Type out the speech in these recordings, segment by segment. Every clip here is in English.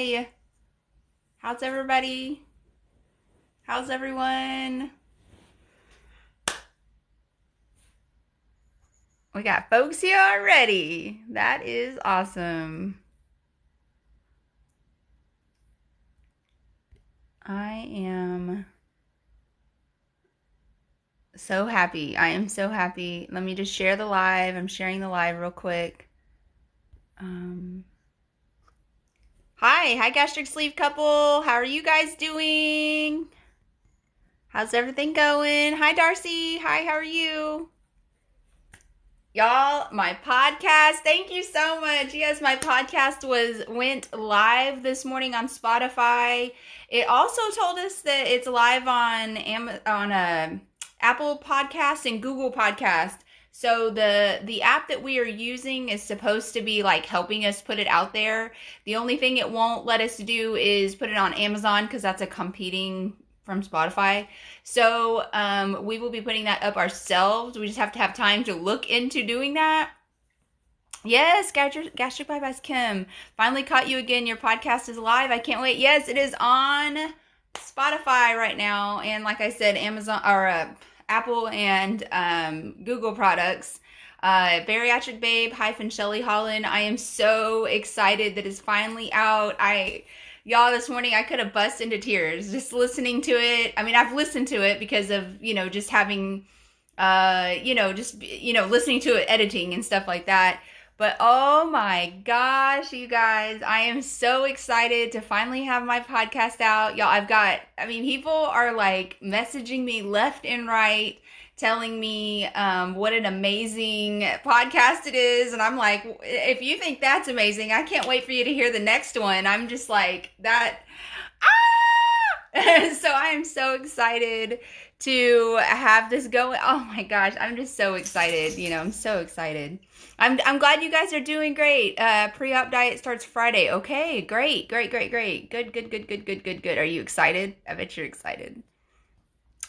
Hi. How's everybody? How's everyone? We got folks here already. That is awesome. I am so happy. I am so happy. Let me just share the live. I'm sharing the live real quick. Um, Hi, gastric sleeve couple. How are you guys doing? How's everything going? Hi, Darcy. Hi, how are you? Y'all, my podcast. Thank you so much. Yes, my podcast went live this morning on Spotify. It also told us that it's live on Apple Podcast and Google Podcast. So the app that we are using is supposed to be like helping us put it out there. The only thing it won't let us do is put it on Amazon because that's a competing from Spotify. So we will be putting that up ourselves. We just have to have time to look into doing that. Yes, Gastric Bypass Kim. Finally caught you again. Your podcast is live. I can't wait. Yes, it is on Spotify right now. And like I said, Amazon or Apple and Google products. Bariatric Babe hyphen Shelly Holland. I am so excited that it's finally out. Y'all, this morning I could have bust into tears just listening to it. I mean, I've listened to it because of, just having, listening to it, editing and stuff like that. But oh my gosh, you guys, I am so excited to finally have my podcast out. Y'all, people are like messaging me left and right, telling me what an amazing podcast it is. And I'm like, if you think that's amazing, I can't wait for you to hear the next one. I'm just like, that. Ah! So I am so excited to have this going. Oh my gosh, I'm just so excited. I'm so excited. I'm glad you guys are doing great. Pre-op diet starts Friday. Okay, great. Good. Are you excited? I bet you're excited.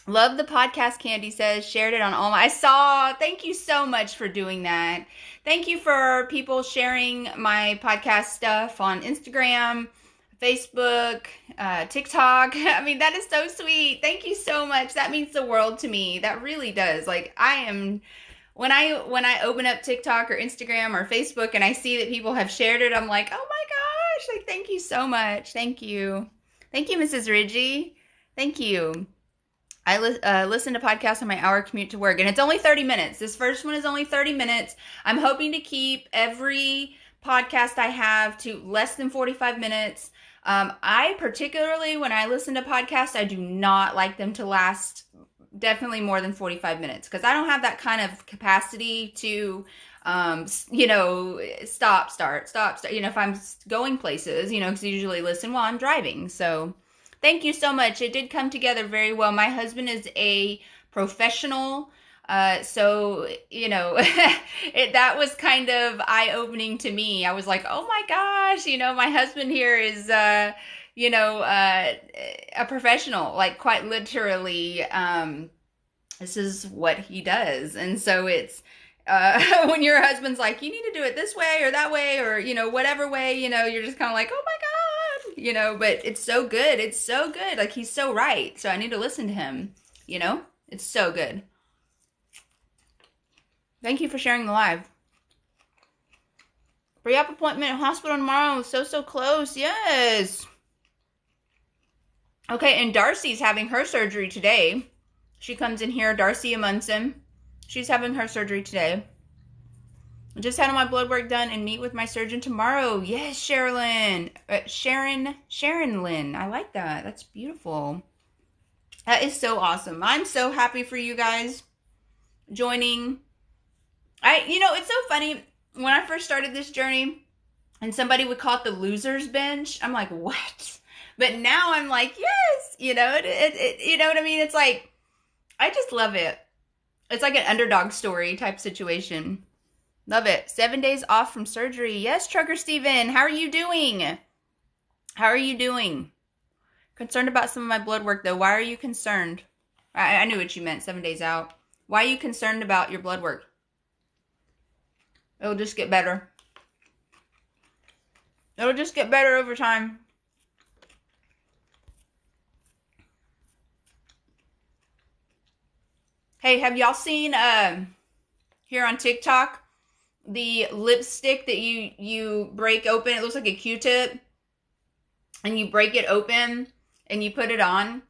Love the podcast, Candy says. Shared it on all my... I saw. Thank you so much for doing that. Thank you for people sharing my podcast stuff on Instagram, Facebook, TikTok. I mean, that is so sweet. Thank you so much. That means the world to me. That really does. Like, when I open up TikTok or Instagram or Facebook and I see that people have shared it, I'm like, oh my gosh, like, thank you so much. Thank you. Thank you, Mrs. Ridgie. Thank you. I listen to podcasts on my hour commute to work, and it's only 30 minutes. This first one is only 30 minutes. I'm hoping to keep every podcast I have to less than 45 minutes. I particularly, when I listen to podcasts, I do not like them to last definitely more than 45 minutes because I don't have that kind of capacity to, stop, start, if I'm going places, because I usually listen while I'm driving. So thank you so much. It did come together very well. My husband is a professional. So, that was kind of eye-opening to me. I was like, oh my gosh, my husband here is, a professional, like quite literally. This is what he does. And so it's, when your husband's like, you need to do it this way or that way, or, whatever way, you're just kind of like, oh my God, but it's so good. It's so good. Like, he's so right. So I need to listen to him, it's so good. Thank you for sharing the live. Pre-op appointment at hospital tomorrow. So close. Yes. Okay, and Darcy's having her surgery today. She comes in here, Darcy Amundsen. She's having her surgery today. I just had all my blood work done and meet with my surgeon tomorrow. Yes, Sharon Lynn. I like that. That's beautiful. That is so awesome. I'm so happy for you guys joining. It's so funny. When I first started this journey and somebody would call it the loser's bench, I'm like, what? But now I'm like, yes, you know what I mean? It's like, I just love it. It's like an underdog story type situation. Love it. 7 days off from surgery. Yes, Trucker Steven. How are you doing? Concerned about some of my blood work, though. Why are you concerned? I knew what you meant, 7 days out. Why are you concerned about your blood work? It'll just get better. It'll just get better over time. Hey, have y'all seen here on TikTok the lipstick that you break open? It looks like a Q-tip, and you break it open and you put it on.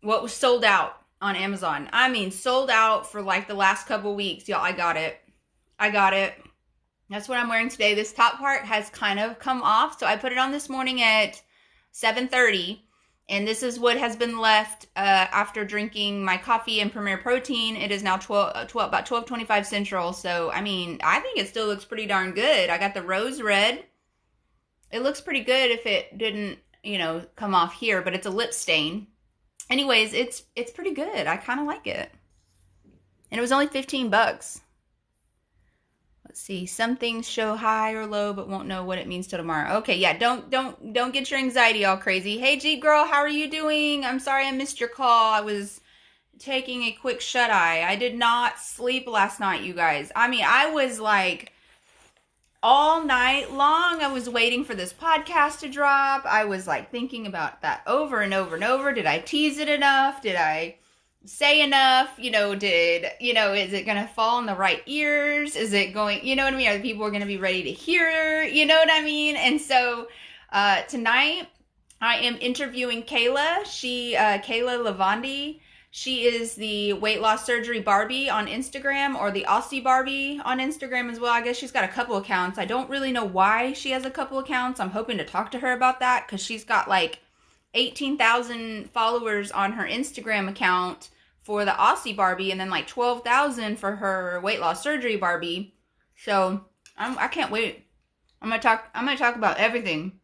What was sold out on Amazon? I mean, sold out for like the last couple weeks, y'all. I got it. That's what I'm wearing today. This top part has kind of come off, so I put it on this morning at 7:30. And this is what has been left after drinking my coffee and Premier Protein. It is now about 12:25 Central. So, I mean, I think it still looks pretty darn good. I got the rose red. It looks pretty good if it didn't, come off here, but it's a lip stain. Anyways, it's pretty good. I kind of like it. And it was only $15. Let's see. Some things show high or low, but won't know what it means till tomorrow. Okay, yeah. Don't get your anxiety all crazy. Hey, Jeep girl, how are you doing? I'm sorry I missed your call. I was taking a quick shut eye. I did not sleep last night, you guys. I mean, I was like all night long. I was waiting for this podcast to drop. I was like thinking about that over and over and over. Did I tease it enough? Did I say enough? Is it going to fall in the right ears? Is it going, you know what I mean? Are the people going to be ready to hear? You know what I mean? And so tonight I am interviewing Kayla. Kayla Lavandi. She is the weight loss surgery Barbie on Instagram, or the Aussie Barbie on Instagram as well. I guess she's got a couple accounts. I don't really know why she has a couple accounts. I'm hoping to talk to her about that, because she's got like 18,000 followers on her Instagram account for the Aussie Barbie, and then like 12,000 for her weight loss surgery Barbie. So I can't wait. I'm gonna talk about everything.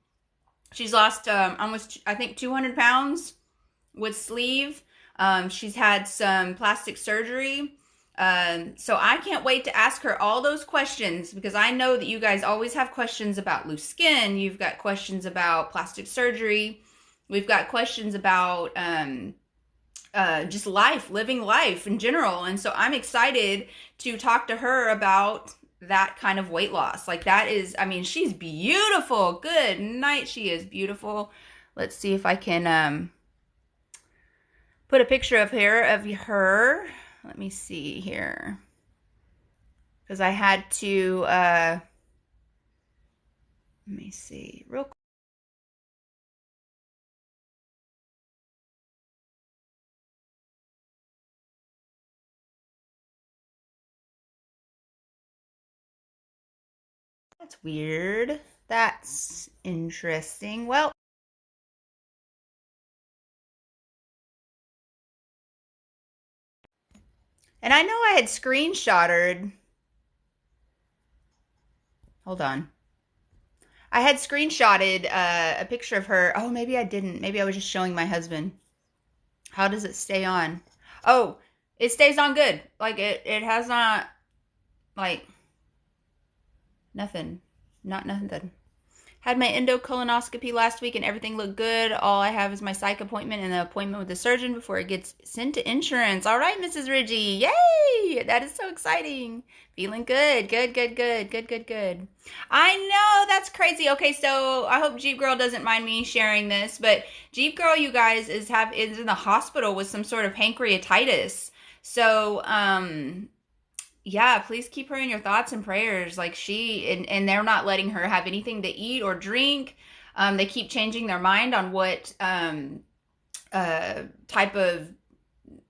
She's lost almost, I think, 200 pounds with sleeve. She's had some plastic surgery. So I can't wait to ask her all those questions, because I know that you guys always have questions about loose skin. You've got questions about plastic surgery. We've got questions about just living life in general. And so I'm excited to talk to her about that kind of weight loss. Like, that is, I mean, she's beautiful. Good night. She is beautiful. Let's see if I can put a picture of her. Let me see here, because I had to, let me see real quick. That's weird. That's interesting. Well, and I know I had screenshotted. Hold on. I had screenshotted a picture of her. Oh, maybe I didn't. Maybe I was just showing my husband. How does it stay on? Oh, it stays on good. Like, it has not, like, nothing. Not nothing. Had my endocolonoscopy last week and everything looked good. All I have is my psych appointment and the appointment with the surgeon before it gets sent to insurance. All right, Mrs. Ridgie. Yay! That is so exciting. Feeling good. Good. I know, that's crazy. Okay, so I hope Jeep Girl doesn't mind me sharing this, but Jeep Girl, you guys, is in the hospital with some sort of pancreatitis. So, yeah, please keep her in your thoughts and prayers. Like, and they're not letting her have anything to eat or drink. They keep changing their mind on what type of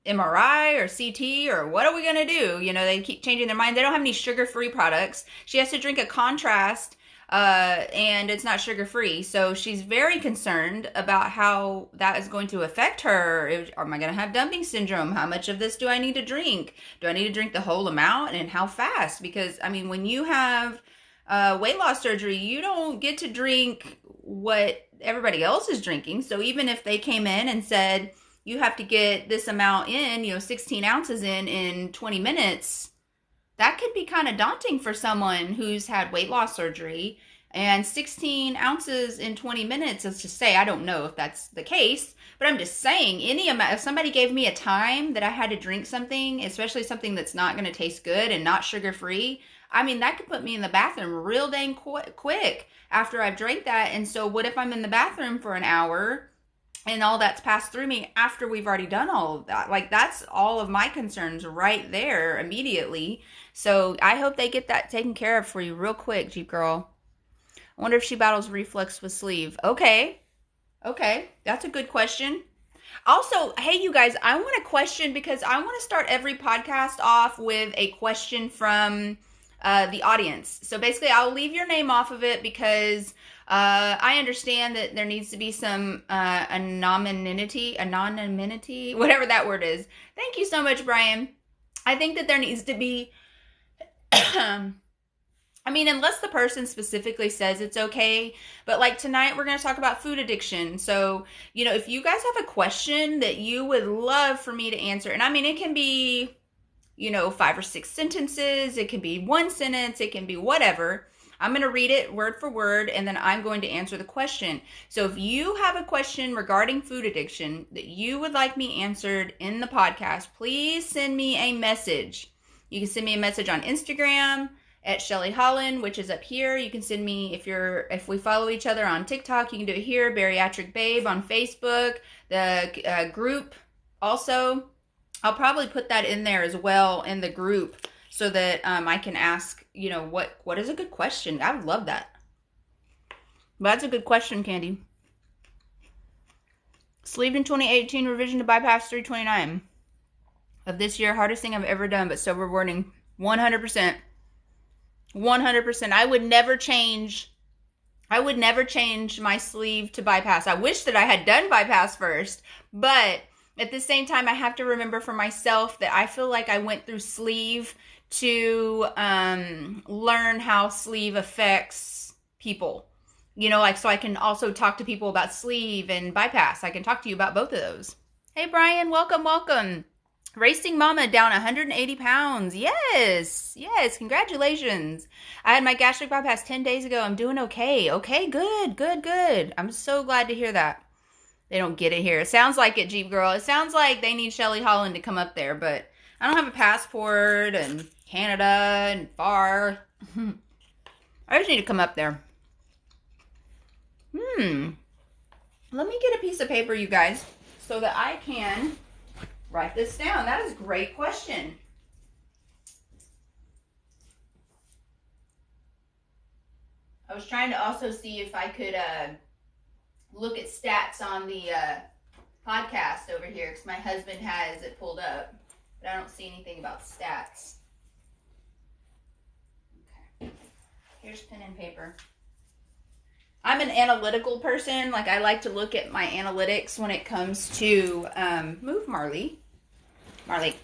MRI or CT or what are we going to do? They keep changing their mind. They don't have any sugar-free products. She has to drink a contrast, and it's not sugar-free. So she's very concerned about how that is going to affect her. Am I going to have dumping syndrome? How much of this do I need to drink? Do I need to drink the whole amount, and how fast? Because, I mean, when you have weight loss surgery, you don't get to drink what everybody else is drinking. So even if they came in and said, you have to get this amount in, 16 ounces in 20 minutes, that could be kind of daunting for someone who's had weight loss surgery. And 16 ounces in 20 minutes, let's just say, I don't know if that's the case, but I'm just saying, any amount, if somebody gave me a time that I had to drink something, especially something that's not going to taste good and not sugar-free, I mean, that could put me in the bathroom real dang quick after I've drank that. And so what if I'm in the bathroom for an hour and all that's passed through me after we've already done all of that. Like, that's all of my concerns right there immediately. So I hope they get that taken care of for you real quick, Jeep Girl. I wonder if she battles reflux with sleeve. Okay. That's a good question. Also, hey, you guys, I want a question because I want to start every podcast off with a question from the audience. So basically, I'll leave your name off of it because I understand that there needs to be some anonymity, whatever that word is. Thank you so much, Brian. I think that there needs to be, I mean, unless the person specifically says it's okay, but like tonight we're going to talk about food addiction. So, you know, if you guys have a question that you would love for me to answer, and I mean, it can be, you know, 5 or 6 sentences, it can be 1 sentence, it can be whatever. I'm going to read it word for word, and then I'm going to answer the question. So if you have a question regarding food addiction that you would like me answered in the podcast, please send me a message. You can send me a message on Instagram at Shelly Holland, which is up here. You can send me, if we follow each other on TikTok, you can do it here. Bariatric Babe on Facebook, the group also. I'll probably put that in there as well in the group so that I can ask, you know, what is a good question? I would love that. But that's a good question, Candy. Sleeved in 2018, revision to bypass 329 of this year. Hardest thing I've ever done, but so rewarding. 100%. 100%. I would never change my sleeve to bypass. I wish that I had done bypass first, but at the same time, I have to remember for myself that I feel like I went through sleeve to learn how sleeve affects people. You know, like, so I can also talk to people about sleeve and bypass. I can talk to you about both of those. Hey, Brian, welcome. Racing Mama down 180 pounds. Yes. Congratulations. I had my gastric bypass 10 days ago. I'm doing okay. Okay, good. I'm so glad to hear that. They don't get it here. It sounds like it, Jeep Girl. It sounds like they need Shelly Holland to come up there, but I don't have a passport, and Canada and far. I just need to come up there. Let me get a piece of paper, you guys, so that I can write this down. That is a great question. I was trying to also see if I could look at stats on the podcast over here because my husband has it pulled up, but I don't see anything about stats. Okay. Here's pen and paper. I'm an analytical person. Like, I like to look at my analytics when it comes to move Marley, my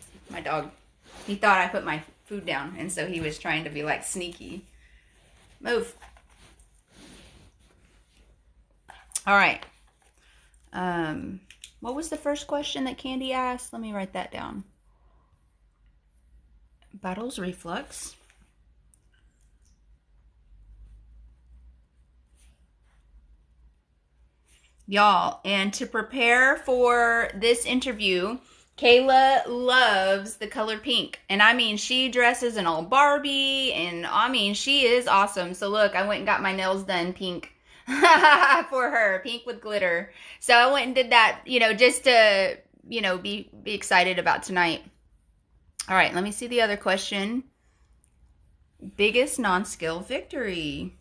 dog. He thought I put my food down, and so he was trying to be like sneaky. Move. All right. What was the first question that Candy asked? Let me write that down. Battles reflux. Y'all, and to prepare for this interview, Kayla loves the color pink. And I mean, she dresses in all Barbie, and I mean, she is awesome. So look, I went and got my nails done pink for her, pink with glitter. So I went and did that, you know, just to, you know, be excited about tonight. All right, let me see the other question. Biggest non-skill victory.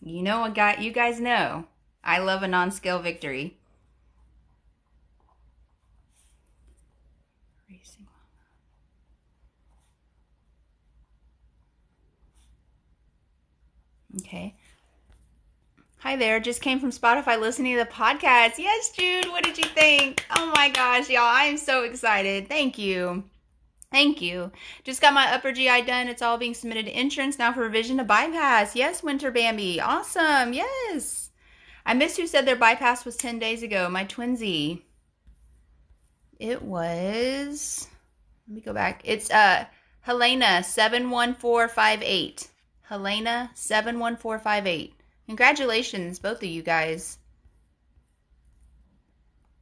You know, you guys know I love a non-skill victory. Okay. Hi there. Just came from Spotify listening to the podcast. Yes, Jude. What did you think? Oh my gosh, y'all. I am so excited. Thank you. Just got my upper GI done. It's all being submitted to insurance now for revision to bypass. Yes, Winter Bambi. Awesome. Yes. I missed who said their bypass was 10 days ago. My twinsy. It was, let me go back. It's Helena 71458. Helena 71458. Congratulations, both of you guys.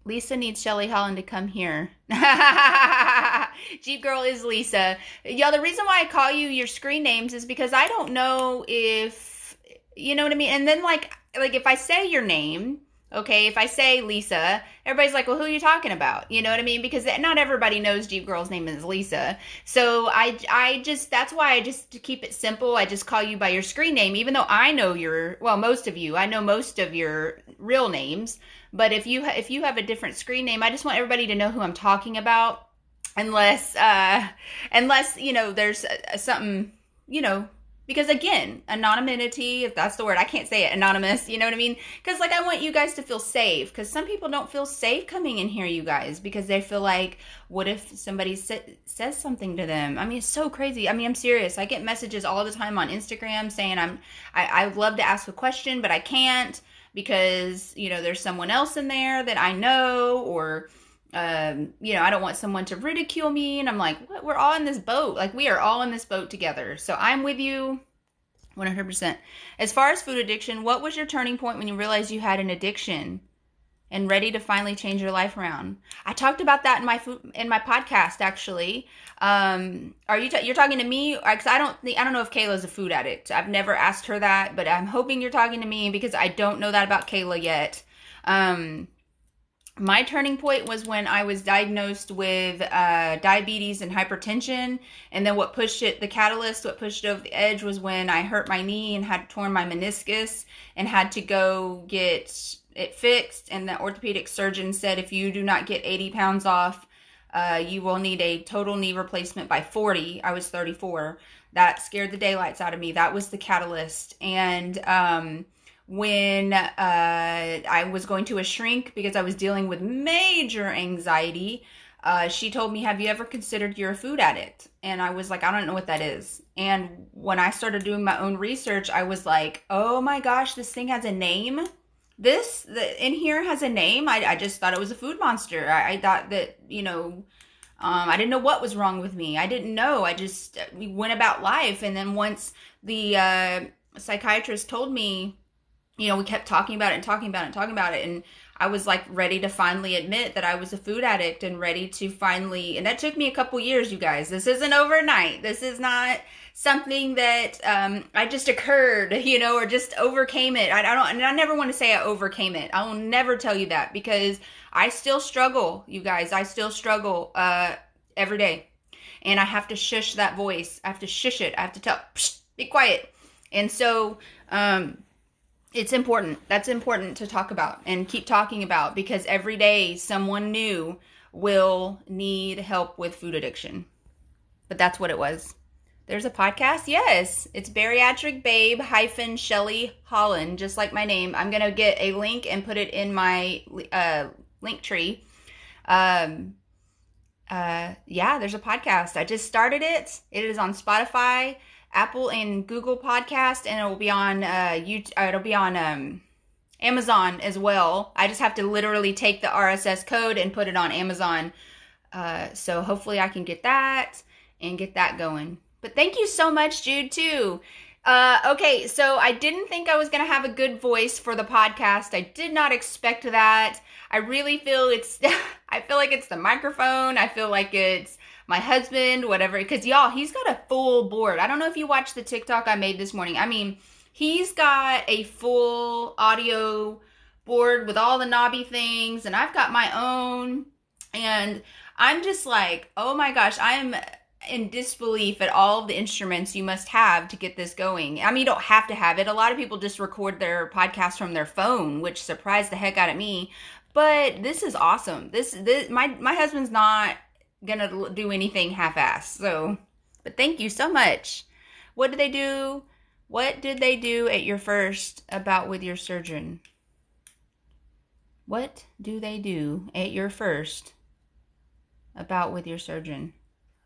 Lisa needs Shelly Holland to come here. Jeep Girl is Lisa. Y'all, the reason why I call you your screen names is because I don't know if, you know what I mean? And then, like, like if I say your name, okay, if I say Lisa, everybody's like, well, who are you talking about? You know what I mean? Because not everybody knows Jeep Girl's name is Lisa. So I just, that's why I just, to keep it simple, I just call you by your screen name, even though I know most of you, I know most of your real names. But if you have a different screen name, I just want everybody to know who I'm talking about, unless, there's something, because again, anonymity, if that's the word, I can't say it, anonymous, you know what I mean? Because I want you guys to feel safe, because some people don't feel safe coming in here, you guys, because they feel like, what if somebody says something to them? I mean, it's so crazy. I mean, I'm serious. I get messages all the time on Instagram saying I would love to ask a question, but I can't because, there's someone else in there that I know, or I don't want someone to ridicule me. And I'm like, what? We're all in this boat. We are all in this boat together. So I'm with you 100%. As far as food addiction, what was your turning point when you realized you had an addiction and ready to finally change your life around? I talked about that in my podcast, actually. You're talking to me? Cause I don't know if Kayla's a food addict. I've never asked her that, but I'm hoping you're talking to me because I don't know that about Kayla yet. My turning point was when I was diagnosed with diabetes and hypertension. And then what pushed it over the edge was when I hurt my knee and had torn my meniscus and had to go get it fixed. And the orthopedic surgeon said, if you do not get 80 pounds off, you will need a total knee replacement by 40. I was 34. That scared the daylights out of me. That was the catalyst. And when I was going to a shrink because I was dealing with major anxiety, she told me, have you ever considered you're a food addict? And I was like, I don't know what that is. And when I started doing my own research, I was like, oh my gosh, this thing has a name. In here has a name. I just thought it was a food monster. I thought that, I didn't know what was wrong with me. I didn't know. We went about life. And then once the psychiatrist told me, we kept talking about it and talking about it and talking about it. And I was ready to finally admit that I was a food addict and ready to finally, and that took me a couple years, you guys. This isn't overnight. This is not something that I just occurred, or just overcame it. I never want to say I overcame it. I will never tell you that because I still struggle, you guys. I still struggle every day. And I have to shush that voice. I have to shush it. I have to tell, psh, be quiet. And so, it's important. That's important to talk about and keep talking about because every day someone new will need help with food addiction. But that's what it was. There's a podcast? Yes. It's Bariatric Babe - Shelly Holland, just like my name. I'm going to get a link and put it in my link tree. There's a podcast. I just started it. It is on Spotify, Apple and Google Podcast, and it will be on it'll be on Amazon as well. I just have to literally take the RSS code and put it on Amazon. So hopefully I can get that and get that going. But thank you so much, Jude, too. Okay, so I didn't think I was going to have a good voice for the podcast. I did not expect that. I really feel I feel like it's the microphone. I feel like it's my husband, whatever, because y'all, he's got a full board. I don't know if you watched the TikTok I made this morning. I mean, he's got a full audio board with all the knobby things, and I've got my own, and I'm just like, oh my gosh, I am in disbelief at all of the instruments you must have to get this going. I mean, you don't have to have it. A lot of people just record their podcast from their phone, which surprised the heck out of me, but this is awesome. My husband's not gonna do anything half-assed. So, but thank you so much. What did they do at your first about with your surgeon? What do they do at your first about with your surgeon?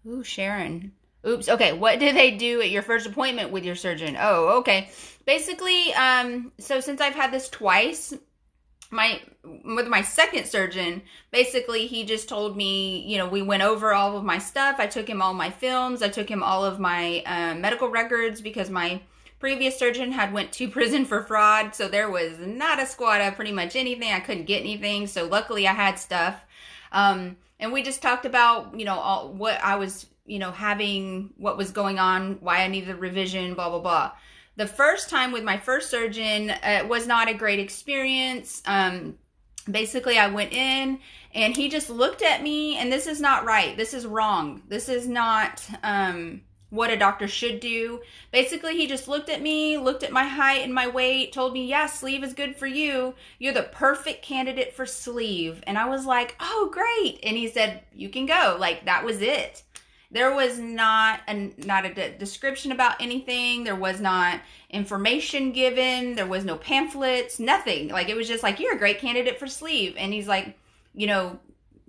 Ooh, Sharon. Oops. Okay. What did they do at your first appointment with your surgeon? Oh, okay. Basically, so since I've had this twice, with my second surgeon, basically he just told me, we went over all of my stuff. I took him all my films. I took him all of my medical records because my previous surgeon had went to prison for fraud. So there was not a squat of pretty much anything. I couldn't get anything. So luckily I had stuff. And we just talked about, all what I was, having, what was going on, why I needed a revision, blah, blah, blah. the first time with my first surgeon, it was not a great experience. Basically, I went in and he just looked at me, and this is not right. This is wrong. This is not what a doctor should do. Basically, he just looked at me, looked at my height and my weight, told me, yeah, sleeve is good for you. You're the perfect candidate for sleeve. And I was like, oh, great. And he said, you can go. Like, that was it. There was not a description about anything. There was not information given. There was no pamphlets, nothing. Like, it was just like, you're a great candidate for sleeve. And he's like,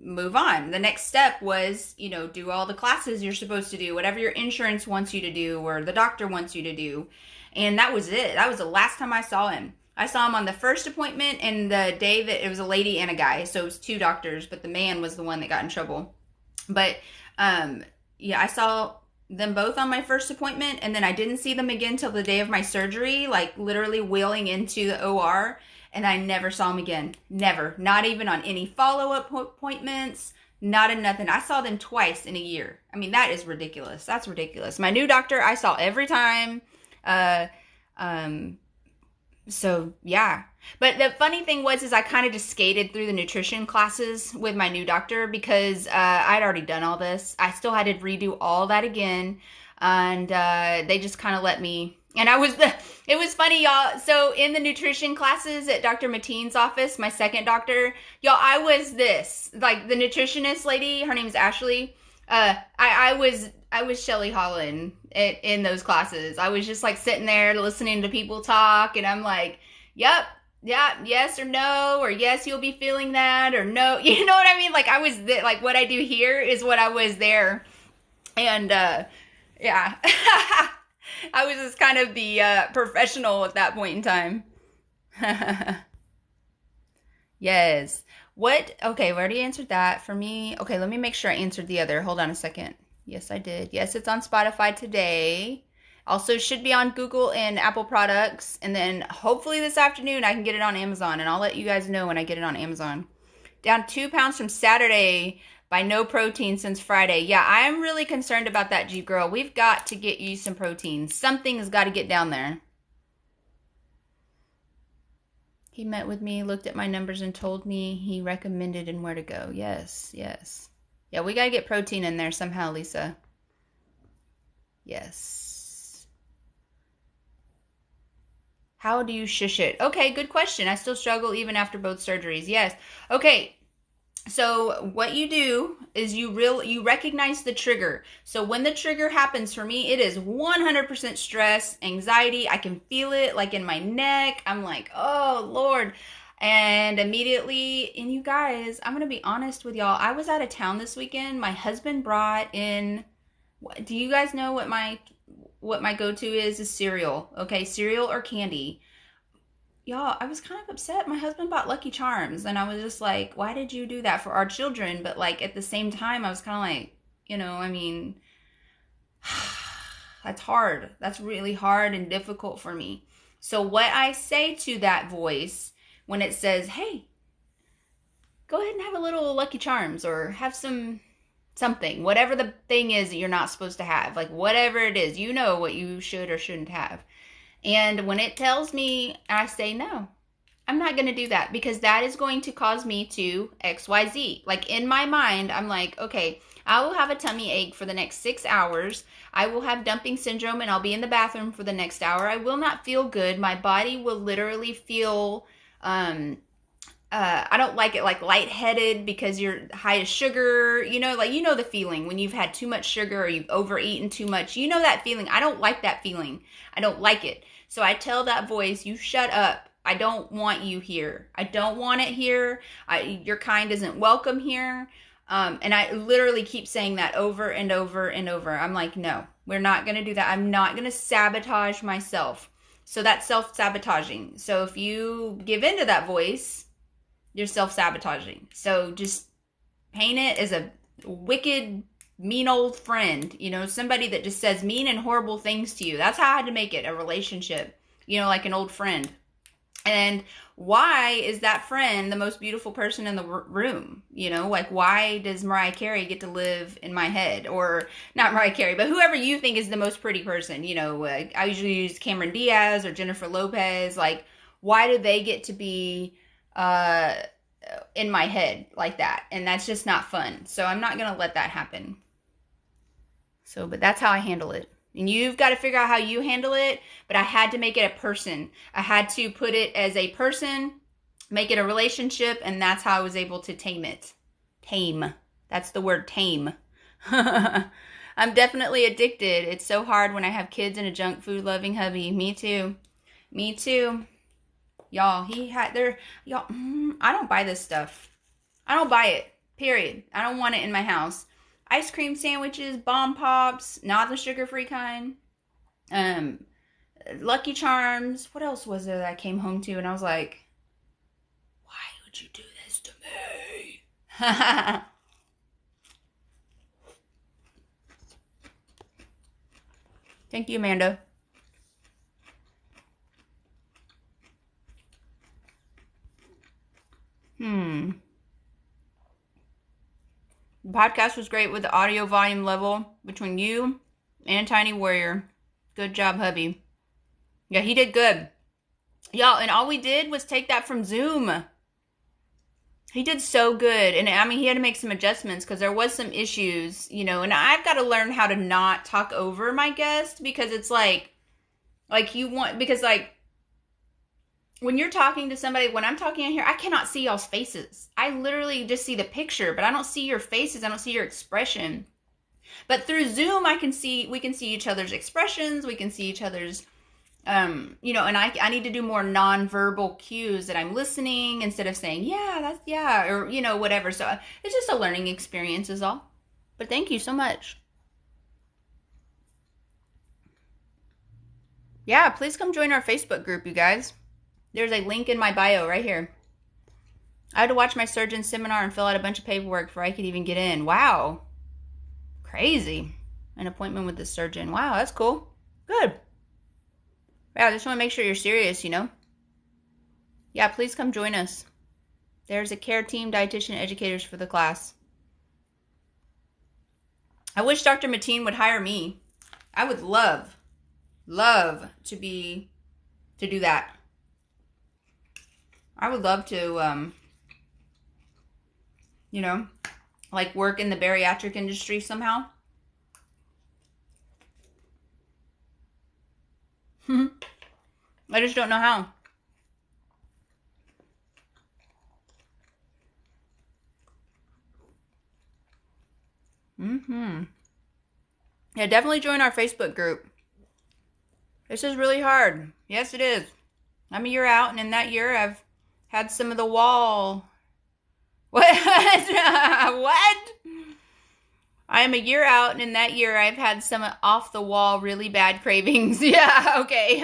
move on. The next step was, do all the classes you're supposed to do, whatever your insurance wants you to do or the doctor wants you to do. And that was it. That was the last time I saw him. I saw him on the first appointment and the day that it was a lady and a guy. So it was 2 doctors, but the man was the one that got in trouble. But, I saw them both on my first appointment, and then I didn't see them again till the day of my surgery, like literally wheeling into the OR. And I never saw him again. Never. Not even on any follow-up appointments. Not in nothing. I saw them twice in a year. I mean, that is ridiculous. That's ridiculous. My new doctor, I saw every time. So, yeah. But the funny thing was I kind of just skated through the nutrition classes with my new doctor because I'd already done all this. I still had to redo all that again. And they just kind of let me... And it was funny, y'all. So in the nutrition classes at Dr. Mateen's office, my second doctor, y'all, I was this, like the nutritionist lady, her name is Ashley. I was Shelly Holland in those classes. I was just like sitting there listening to people talk, and I'm like, yep, yeah, yes or no, or yes, you'll be feeling that, or no, you know what I mean? Like I was, like what I do here is what I was there. And, yeah. I was just kind of the professional at that point in time. Yes. What? Okay, we already answered that for me. Okay, let me make sure I answered the other. Hold on a second. Yes, I did. Yes, it's on Spotify today. Also should be on Google and Apple products. And then hopefully this afternoon I can get it on Amazon. And I'll let you guys know when I get it on Amazon. Down 2 pounds from Saturday by no protein since Friday. Yeah, I am really concerned about that, Jeep Girl. We've got to get you some protein. Something's got to get down there. He met with me, looked at my numbers, and told me he recommended and where to go. Yes, yes. Yeah, we got to get protein in there somehow, Lisa. Yes. How do you shush it? Okay, good question. I still struggle even after both surgeries. Yes. Okay. So what you do is you recognize the trigger. So when the trigger happens for me, it is 100% stress, anxiety. I can feel it like in my neck. I'm like, oh Lord. And immediately, and you guys, I'm going to be honest with y'all. I was out of town this weekend. My husband brought in, do you guys know what my go-to is cereal. Okay, cereal or candy. Y'all, I was kind of upset. My husband bought Lucky Charms, and I was just like, why did you do that for our children? But like at the same time, I was kind of like, I mean, that's hard. That's really hard and difficult for me. So what I say to that voice when it says, hey, go ahead and have a little Lucky Charms or have something, whatever the thing is that you're not supposed to have, like whatever it is, you know what you should or shouldn't have. And when it tells me, I say, no, I'm not going to do that because that is going to cause me to XYZ. Like in my mind, I'm like, okay, I will have a tummy ache for the next 6 hours. I will have dumping syndrome and I'll be in the bathroom for the next hour. I will not feel good. My body will literally feel, I don't like it, like lightheaded because you're high as sugar, like, the feeling when you've had too much sugar or you've overeaten too much, that feeling. I don't like that feeling. I don't like it. So I tell that voice, you shut up. I don't want you here. I don't want it here. Your kind isn't welcome here. And I literally keep saying that over and over and over. I'm like, no, we're not going to do that. I'm not going to sabotage myself. So that's self-sabotaging. So if you give into that voice, you're self-sabotaging. So just paint it as a wicked, mean old friend, somebody that just says mean and horrible things to you. That's how I had to make it a relationship, like an old friend. And why is that friend the most beautiful person in the room? You know, like, why does Mariah Carey get to live in my head? Or not Mariah Carey, but whoever you think is the most pretty person. You know, I usually use Cameron Diaz or Jennifer Lopez. Like, why do they get to be in my head like that? And that's just not fun. So I'm not going to let that happen. So, but that's how I handle it. And you've got to figure out how you handle it. But I had to make it a person. I had to put it as a person, make it a relationship, and that's how I was able to tame it. Tame. That's the word, tame. I'm definitely addicted. It's so hard when I have kids and a junk food loving hubby. Me too. Me too. Y'all, I don't buy this stuff. I don't buy it. Period. I don't want it in my house. Ice cream sandwiches, Bomb Pops, not the sugar-free kind. Lucky Charms. What else was there that I came home to and I was like, why would you do this to me? Thank you, Amanda. The podcast was great with the audio volume level between you and Tiny Warrior. Good job, hubby. Yeah, he did good. Y'all, and all we did was take that from Zoom. He did so good. And I mean, he had to make some adjustments because there was some issues, you know, and I've got to learn how to not talk over my guest because it's like when you're talking to somebody, when I'm talking in here, I cannot see y'all's faces. I literally just see the picture, but I don't see your faces. I don't see your expression. But through Zoom, we can see each other's expressions. We can see each other's, you know, and I need to do more nonverbal cues that I'm listening instead of saying, yeah, or, you know, whatever. So it's just a learning experience is all. But thank you so much. Yeah, please come join our Facebook group, you guys. There's a link in my bio right here. I had to watch my surgeon seminar and fill out a bunch of paperwork before I could even get in. Wow. Crazy. An appointment with the surgeon. Wow, that's cool. Good. Yeah, I just want to make sure you're serious, you know. Yeah, please come join us. There's a care team, dietitian, educators for the class. I wish Dr. Mateen would hire me. I would love to do that. I would love to, you know, like work in the bariatric industry somehow. I just don't know how. Yeah, definitely join our Facebook group. This is really hard. Yes, it is. I'm a year out, and in that year, I've had some of the wall. What? What? I am a year out, and in that year, I've had some off-the-wall, really bad cravings. Yeah, okay.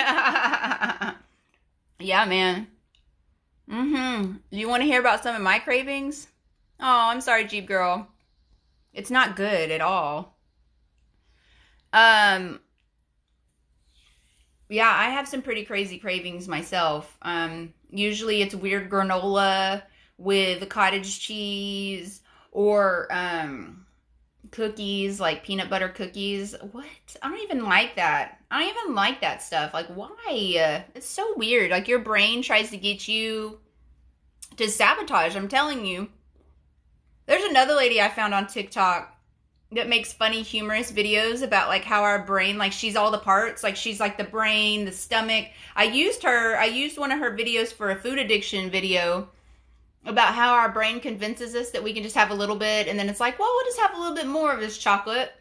Yeah, man. Do you want to hear about some of my cravings? Oh, I'm sorry, Jeep girl. It's not good at all. Yeah, I have some pretty crazy cravings myself. Usually it's weird granola with cottage cheese or cookies, like peanut butter cookies. What? I don't even like that. I don't even like that stuff. Like, why? It's so weird. Like, your brain tries to get you to sabotage. I'm telling you. There's another lady I found on TikTok that makes funny, humorous videos about, like, how our brain, like, she's all the parts. Like, she's, like, the brain, the stomach. I used one of her videos for a food addiction video about how our brain convinces us that we can just have a little bit, and then it's like, well, we'll just have a little bit more of this chocolate.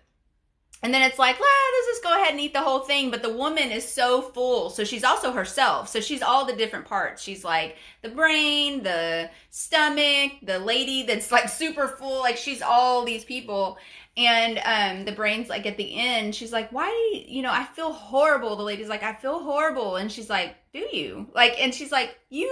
And then it's like, let's just go ahead and eat the whole thing. But the woman is so full. So she's also herself. So she's all the different parts. She's like the brain, the stomach, the lady that's like super full. Like, she's all these people. And the brain's like at the end, she's like, why do you, I feel horrible. The lady's like, I feel horrible. And she's like, do you? Like, and she's like, you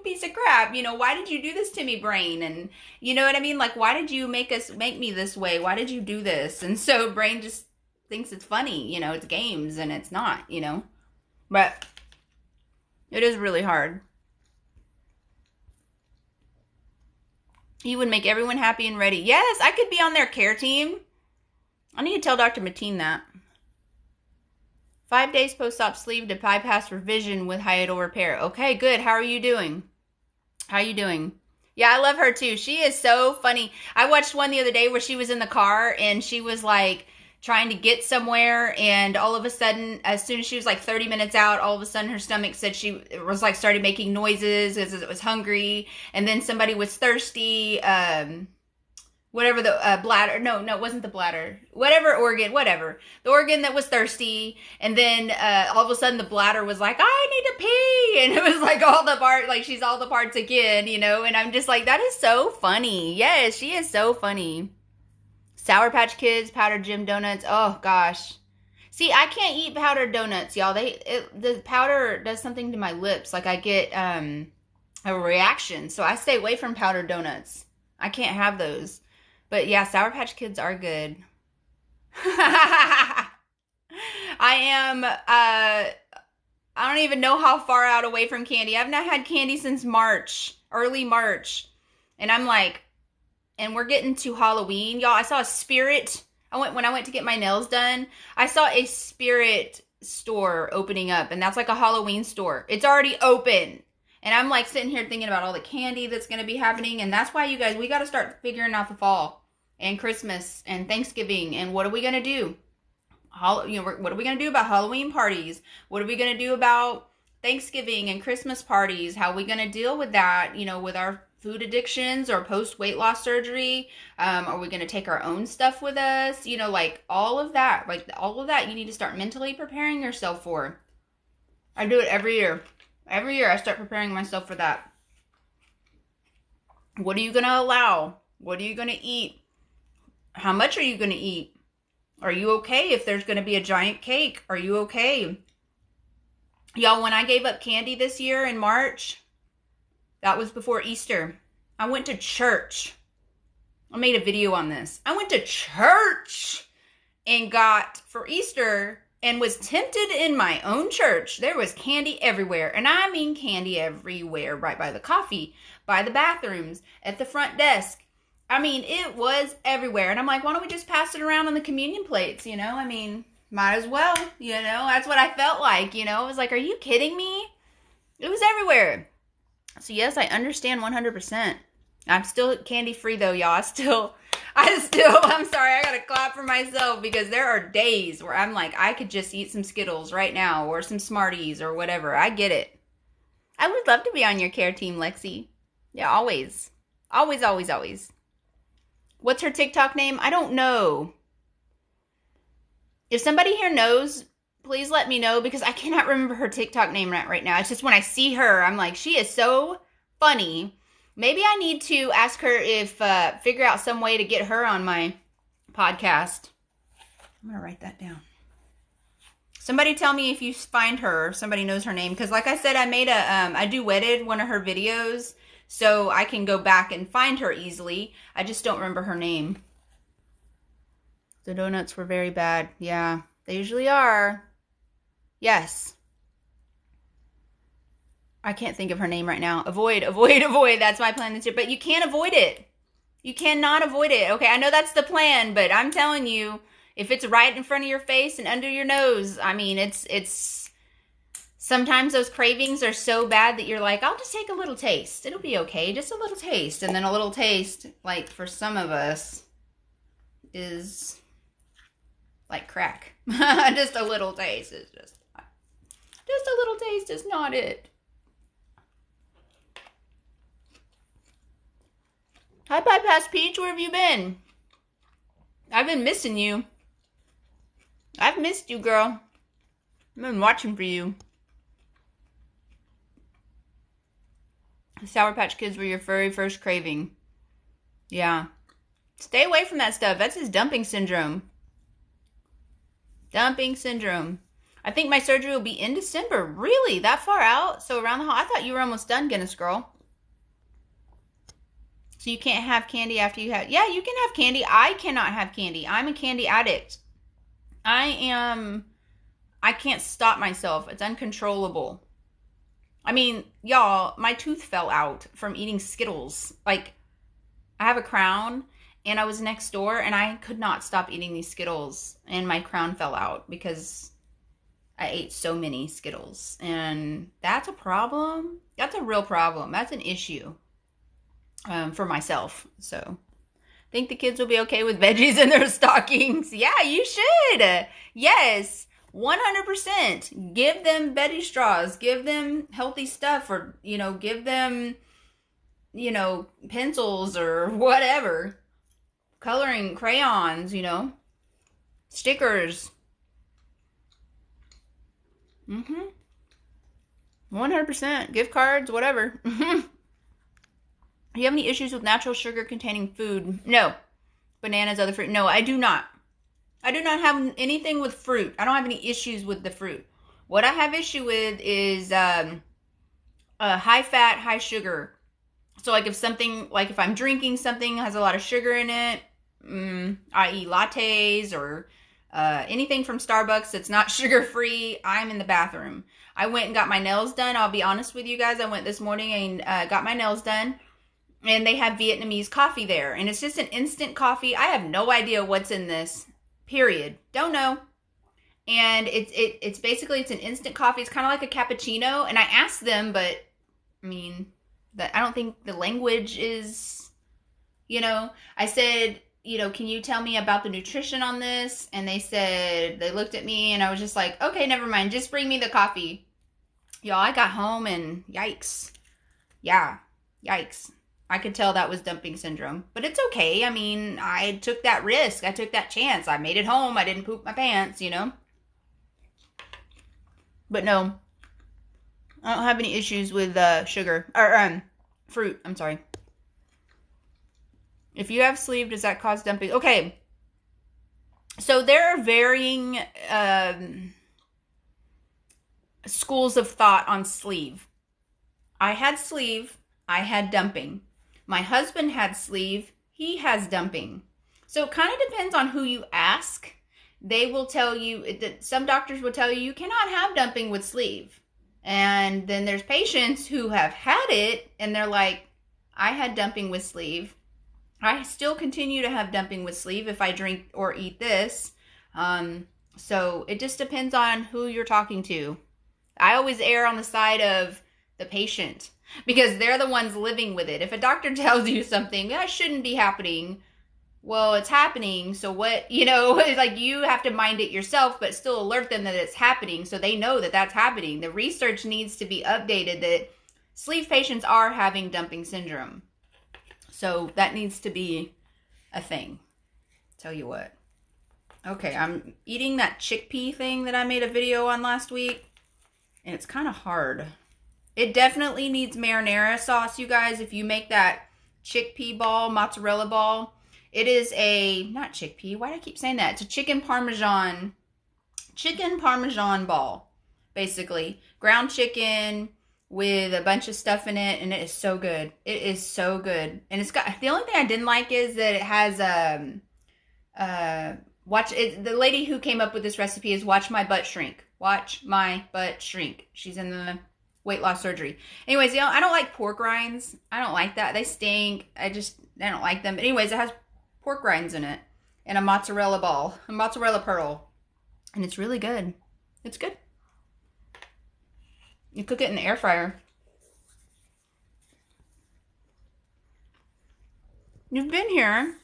piece of crap, why did you do this to me, brain? And you know what I mean? Like, why did you make me this way? Why did you do this? And so brain just thinks it's funny, it's games, and it's not, but it is really hard. You would make everyone happy and ready. Yes, I could be on their care team. I need to tell Dr. Mateen that. 5 days post-op sleeve to bypass revision with hiatal repair. Okay, good. How are you doing? How are you doing? Yeah, I love her too. She is so funny. I watched one the other day where she was in the car and she was like trying to get somewhere, and all of a sudden, as soon as she was like 30 minutes out, all of a sudden her stomach said she was like started making noises as it was hungry, and then somebody was thirsty. Whatever the bladder, no, it wasn't the bladder, whatever organ, the organ that was thirsty, and then all of a sudden the bladder was like, I need to pee, and it was like all the part, like she's all the parts again, you know, and I'm just like, that is so funny. Yes, she is so funny. Sour Patch Kids, powdered Jim donuts, oh gosh. See, I can't eat powdered donuts, y'all. The powder does something to my lips, like I get a reaction, so I stay away from powdered donuts. I can't have those. But yeah, Sour Patch Kids are good. I am, I don't even know how far out away from candy. I've not had candy since March, early March. And I'm like, and we're getting to Halloween. Y'all, I saw a Spirit. When I went to get my nails done, I saw a Spirit store opening up. And that's like a Halloween store. It's already open. And I'm like sitting here thinking about all the candy that's going to be happening. And that's why, you guys, we got to start figuring out the fall and Christmas and Thanksgiving. And what are we going to do? What are we going to do about Halloween parties? What are we going to do about Thanksgiving and Christmas parties? How are we going to deal with that, you know, with our food addictions or post weight loss surgery? Are we going to take our own stuff with us? You know, like all of that you need to start mentally preparing yourself for. I do it every year. Every year I start preparing myself for that. What are you going to allow? What are you going to eat? How much are you going to eat? Are you okay if there's going to be a giant cake? Are you okay? Y'all, when I gave up candy this year in March, that was before Easter. I went to church. I made a video on this. I went to church and got for Easter and was tempted in my own church. There was candy everywhere. And I mean candy everywhere. Right by the coffee, by the bathrooms, at the front desk. I mean, it was everywhere. And I'm like, why don't we just pass it around on the communion plates? You know, I mean, might as well. You know, that's what I felt like. You know, I was like, are you kidding me? It was everywhere. So yes, I understand 100%. I'm still candy free though, y'all. I'm sorry, I gotta clap for myself because there are days where I'm like, I could just eat some Skittles right now or some Smarties or whatever. I get it. I would love to be on your care team, Lexi. Yeah, always. Always, always, always. What's her TikTok name? I don't know. If somebody here knows, please let me know because I cannot remember her TikTok name right now. It's just when I see her, I'm like, she is so funny. Maybe I need to ask her if, figure out some way to get her on my podcast. I'm going to write that down. Somebody tell me if you find her, if somebody knows her name. Because like I said, I made I duetted one of her videos. So I can go back and find her easily. I just don't remember her name. The donuts were very bad. Yeah, they usually are. Yes. I can't think of her name right now. Avoid. That's my plan this year. But you can't avoid it. You cannot avoid it. Okay, I know that's the plan, but I'm telling you, if it's right in front of your face and under your nose, I mean, it's sometimes those cravings are so bad that you're like, I'll just take a little taste. It'll be okay. Just a little taste. And then a little taste, like for some of us, is like crack. Just a little taste is just a little taste is not it. Hi, Bypass Peach. Where have you been? I've been missing you. I've missed you, girl. I've been watching for you. Sour Patch Kids were your very first craving. Yeah. Stay away from that stuff. That's his dumping syndrome. Dumping syndrome. I think my surgery will be in December. Really? That far out? So around the hall? I thought you were almost done, Guinness Girl. So you can't have candy after you have... Yeah, you can have candy. I cannot have candy. I'm a candy addict. I can't stop myself. It's uncontrollable. I mean, y'all, my tooth fell out from eating Skittles. Like, I have a crown, and I was next door, and I could not stop eating these Skittles, and my crown fell out because I ate so many Skittles, and that's a problem. That's a real problem. That's an issue for myself. So I think the kids will be okay with veggies in their stockings. Yeah, you should. Yes, 100%. Give them Betty straws. Give them healthy stuff, or give them pencils or whatever, coloring crayons, stickers. 100%. Gift cards, whatever. Do you have any issues with natural sugar containing food? No. Bananas, other fruit? No, I do not. I do not have anything with fruit. I don't have any issues with the fruit. What I have issue with is high fat, high sugar. So like if I'm drinking something that has a lot of sugar in it, i.e. lattes or anything from Starbucks that's not sugar-free, I'm in the bathroom. I went and got my nails done. I'll be honest with you guys. I went this morning and got my nails done. And they have Vietnamese coffee there. And it's just an instant coffee. I have no idea what's in this. Period. Don't know. And it's basically, it's an instant coffee. It's kind of like a cappuccino. And I asked them, but I mean, I don't think the language is, I said, can you tell me about the nutrition on this? And they looked at me, and I was just like, okay, never mind. Just bring me the coffee. Y'all, I got home and yikes. Yeah, yikes. I could tell that was dumping syndrome, but it's okay. I mean, I took that risk. I took that chance. I made it home. I didn't poop my pants, But no, I don't have any issues with sugar or fruit. I'm sorry. If you have sleeve, does that cause dumping? Okay. So there are varying schools of thought on sleeve. I had sleeve. I had dumping. My husband had sleeve. He has dumping. So it kind of depends on who you ask. They will tell you that some doctors will tell you cannot have dumping with sleeve. And then there's patients who have had it and they're like, I had dumping with sleeve. I still continue to have dumping with sleeve if I drink or eat this. So it just depends on who you're talking to. I always err on the side of the patient, because they're the ones living with it. If a doctor tells you something that shouldn't be happening, well, it's happening. So what, it's like you have to mind it yourself, but still alert them that it's happening so they know that that's happening. The research needs to be updated that sleeve patients are having dumping syndrome. So that needs to be a thing. Tell you what. Okay, I'm eating that chickpea thing that I made a video on last week, and it's kind of hard. It definitely needs marinara sauce, you guys. If you make that chickpea ball, mozzarella ball, it is not chickpea. Why do I keep saying that? It's a chicken parmesan ball, basically. Ground chicken with a bunch of stuff in it, and it is so good. It is so good. And it's got, the only thing I didn't like is that it has, the lady who came up with this recipe is Watch My Butt Shrink. Watch My Butt Shrink. She's in the weight loss surgery. Anyways, I don't like pork rinds. I don't like that. They stink. I don't like them. But anyways, it has pork rinds in it and a mozzarella ball, a mozzarella pearl. And it's really good. It's good. You cook it in the air fryer. You've been here.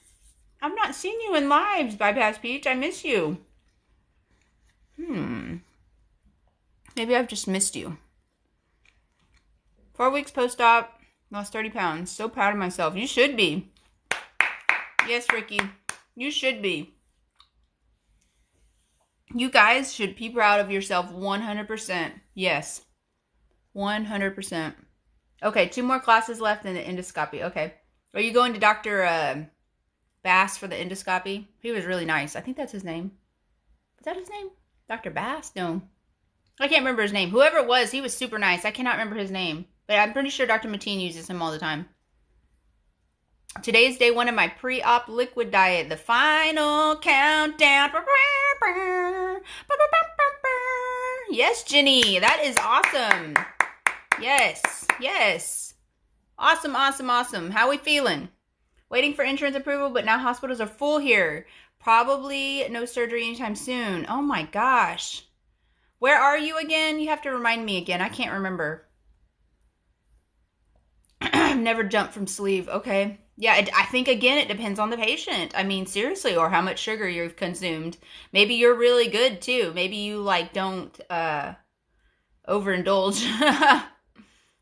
I've not seen you in lives, Bypass Peach. I miss you. Maybe I've just missed you. 4 weeks post-op, lost 30 pounds. So proud of myself. You should be. Yes, Ricky. You should be. You guys should be proud of yourself 100%. Yes. 100%. Okay, 2 more classes left in the endoscopy. Okay. Are you going to Dr. Bass for the endoscopy? He was really nice. I think that's his name. Is that his name? Dr. Bass? No. I can't remember his name. Whoever it was, he was super nice. I cannot remember his name. But I'm pretty sure Dr. Mateen uses him all the time. Today is day 1 of my pre-op liquid diet. The final countdown. Yes, Jenny. That is awesome. Yes. Yes. Awesome, awesome, awesome. How we feeling? Waiting for insurance approval, but now hospitals are full here. Probably no surgery anytime soon. Oh my gosh. Where are you again? You have to remind me again. I can't remember. I've never jumped from sleeve. Okay. Yeah, I think, again, it depends on the patient. I mean, seriously, or how much sugar you've consumed. Maybe you're really good, too. Maybe you, like, don't overindulge.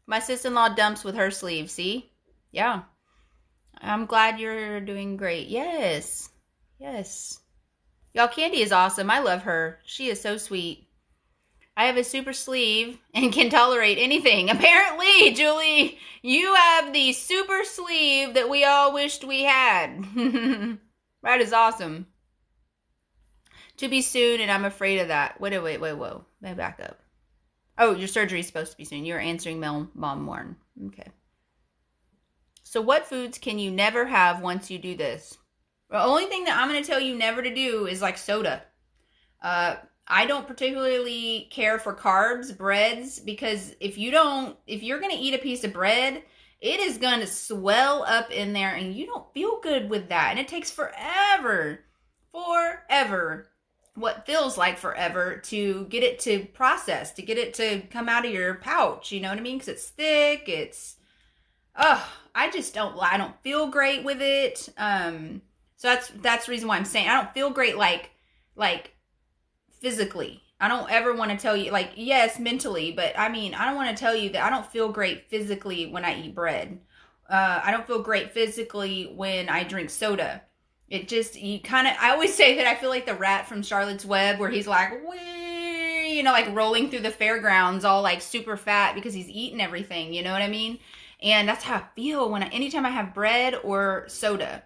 My sister-in-law dumps with her sleeve, see? Yeah. I'm glad you're doing great. Yes. Yes. Y'all, Candy is awesome. I love her. She is so sweet. I have a super sleeve and can tolerate anything. Apparently, Julie, you have the super sleeve that we all wished we had. That is awesome. To be soon, and I'm afraid of that. Wait, whoa. Let me back up. Oh, your surgery is supposed to be soon. You're answering Mom Warren. Okay. So what foods can you never have once you do this? The only thing that I'm going to tell you never to do is like soda. I don't particularly care for carbs, breads, because if you're going to eat a piece of bread, it is going to swell up in there and you don't feel good with that. And it takes forever, what feels like forever to get it to process, to get it to come out of your pouch. You know what I mean? Because it's thick. I don't feel great with it. So that's the reason why I'm saying I don't feel great like physically. I don't ever want to tell you, like, yes, mentally, but I mean, I don't want to tell you that I don't feel great physically when I eat bread. I don't feel great physically when I drink soda. I always say that I feel like the rat from Charlotte's Web where he's like, wee, like rolling through the fairgrounds all like super fat because he's eating everything, you know what I mean? And that's how I feel anytime I have bread or soda.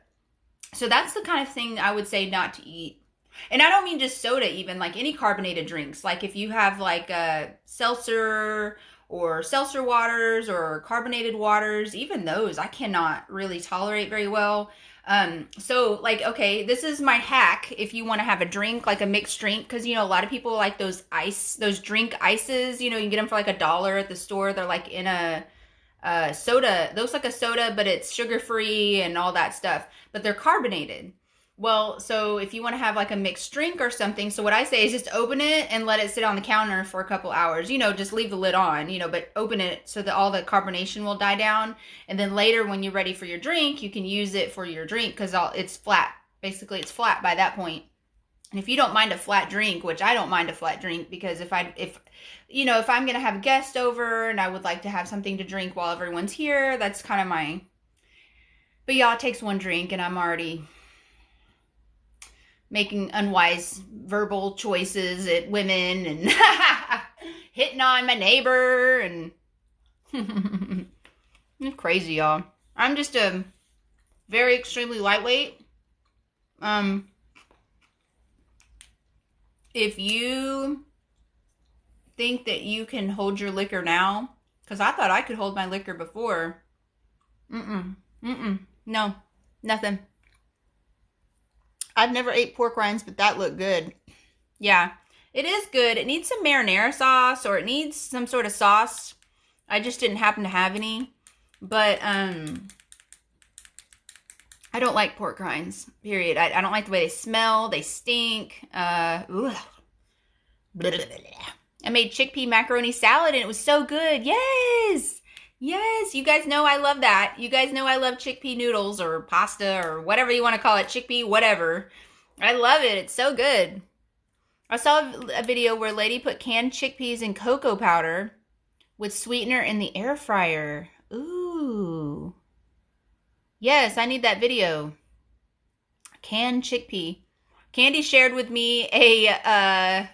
So that's the kind of thing I would say not to eat. And I don't mean just soda, even like any carbonated drinks. Like if you have like a seltzer or seltzer waters or carbonated waters, even those I cannot really tolerate very well. So like, okay, this is my hack. If you want to have a drink, like a mixed drink, because, a lot of people like those drink ices, you can get them for like $1 at the store. They're like in a soda. It looks like a soda, but it's sugar-free and all that stuff, but they're carbonated. Well, so if you want to have like a mixed drink or something, so what I say is just open it and let it sit on the counter for a couple hours, just leave the lid on, but open it so that all the carbonation will die down. And then later when you're ready for your drink, you can use it for your drink because it's flat. Basically, it's flat by that point. And if you don't mind a flat drink, which I don't mind a flat drink, because if I'm going to have a guest over and I would like to have something to drink while everyone's here, that's kind of but y'all, it takes one drink and I'm already making unwise verbal choices at women and hitting on my neighbor and it's crazy, y'all. I'm just a very extremely lightweight. If you think that you can hold your liquor now, because I thought I could hold my liquor before. No, nothing. I've never ate pork rinds, but that looked good. Yeah, it is good. It needs some marinara sauce or it needs some sort of sauce. I just didn't happen to have any. But I don't like pork rinds, period. I don't like the way they smell. They stink. Ugh. I made chickpea macaroni salad and it was so good. Yes! Yes, you guys know I love that. You guys know I love chickpea noodles or pasta or whatever you want to call it. Chickpea, whatever. I love it. It's so good. I saw a video where a lady put canned chickpeas in cocoa powder with sweetener in the air fryer. Ooh. Yes, I need that video. Canned chickpea. Candy shared with me man.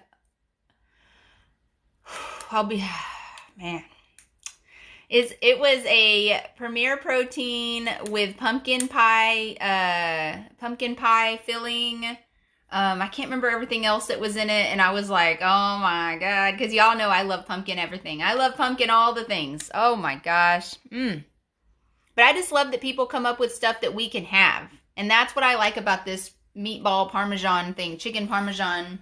It was a Premier Protein with pumpkin pie filling. I can't remember everything else that was in it, and I was like, oh my god, because y'all know I love pumpkin everything. I love pumpkin all the things. Oh my gosh. But I just love that people come up with stuff that we can have, and that's what I like about this meatball parmesan thing, chicken parmesan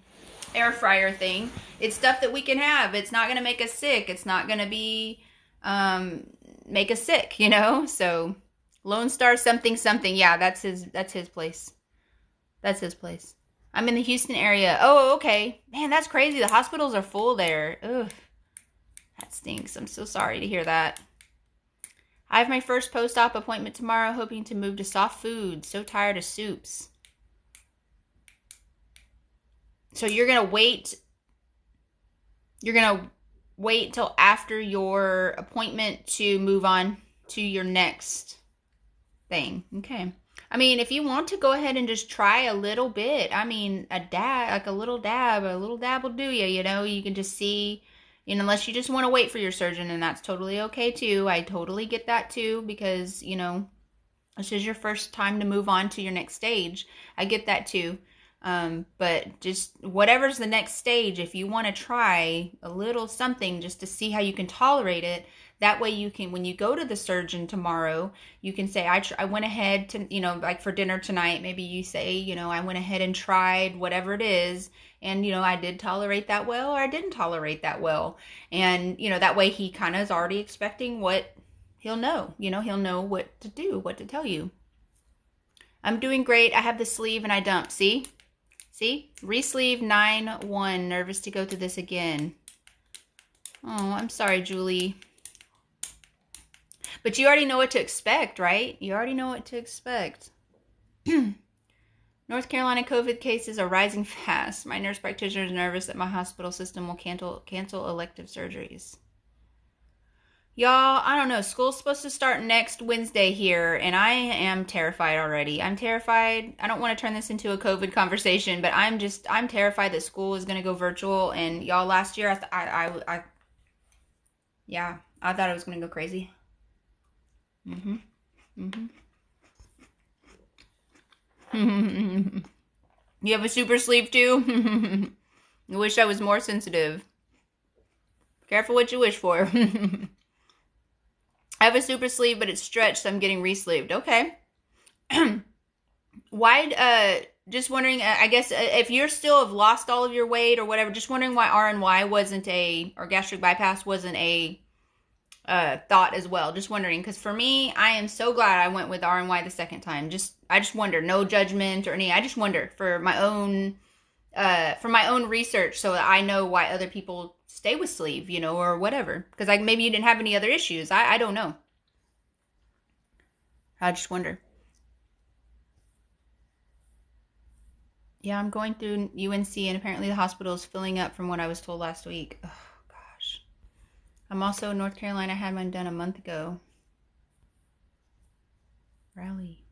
air fryer thing. It's stuff that we can have. It's not going to make us sick. It's not going to be make us sick, So Lone Star something something. Yeah, that's his place. That's his place. I'm in the Houston area. Oh, okay. Man, that's crazy. The hospitals are full there. Ugh. That stinks. I'm so sorry to hear that. I have my first post-op appointment tomorrow, hoping to move to soft food. So tired of soups. So you're going to wait. You're going to wait till after your appointment to move on to your next thing. Okay. I mean, if you want to go ahead and just try a little bit, I mean, a little dab will do you, you know, you can just see, you know, unless you just want to wait for your surgeon, and that's totally okay too. I totally get that too, because, you know, this is your first time to move on to your next stage. I get that too. But just whatever's the next stage, if you want to try a little something just to see how you can tolerate it, that way you can, when you go to the surgeon tomorrow, you can say, I went ahead to, you know, like for dinner tonight, maybe you say, you know, I went ahead and tried whatever it is, and, you know, I did tolerate that well, or I didn't tolerate that well. And, you know, that way he kind of is already expecting what he'll know, you know, he'll know what to do, what to tell you. I'm doing great. I have the sleeve and I dumped. See? Re-sleeve 9-1. Nervous to go through this again. Oh, I'm sorry, Julie. But you already know what to expect, right? You already know what to expect. North Carolina COVID cases are rising fast. My nurse practitioner is nervous that my hospital system will cancel elective surgeries. Y'all, I don't know. School's supposed to start next Wednesday here, and I am terrified already. I'm terrified. I don't want to turn this into a COVID conversation, but I'm terrified that school is going to go virtual. And y'all, last year, I thought it was going to go crazy. You have a super sleeve too? I wish I was more sensitive. Careful what you wish for. I have a super sleeve, but it's stretched, so I'm getting re-sleeved. Okay. Why, just wondering, I guess, if you're still have lost all of your weight or whatever, just wondering why RNY wasn't or gastric bypass wasn't a thought as well. Just wondering, because for me, I am so glad I went with RNY the second time. I just wonder, no judgment or any, I just wonder for my own research, so that I know why other people stay with sleeve, you know, or whatever. Because like maybe you didn't have any other issues. I don't know. I just wonder. Yeah, I'm going through UNC, and apparently the hospital is filling up from what I was told last week. Oh, gosh. I'm also in North Carolina. I had mine done a month ago. Rally.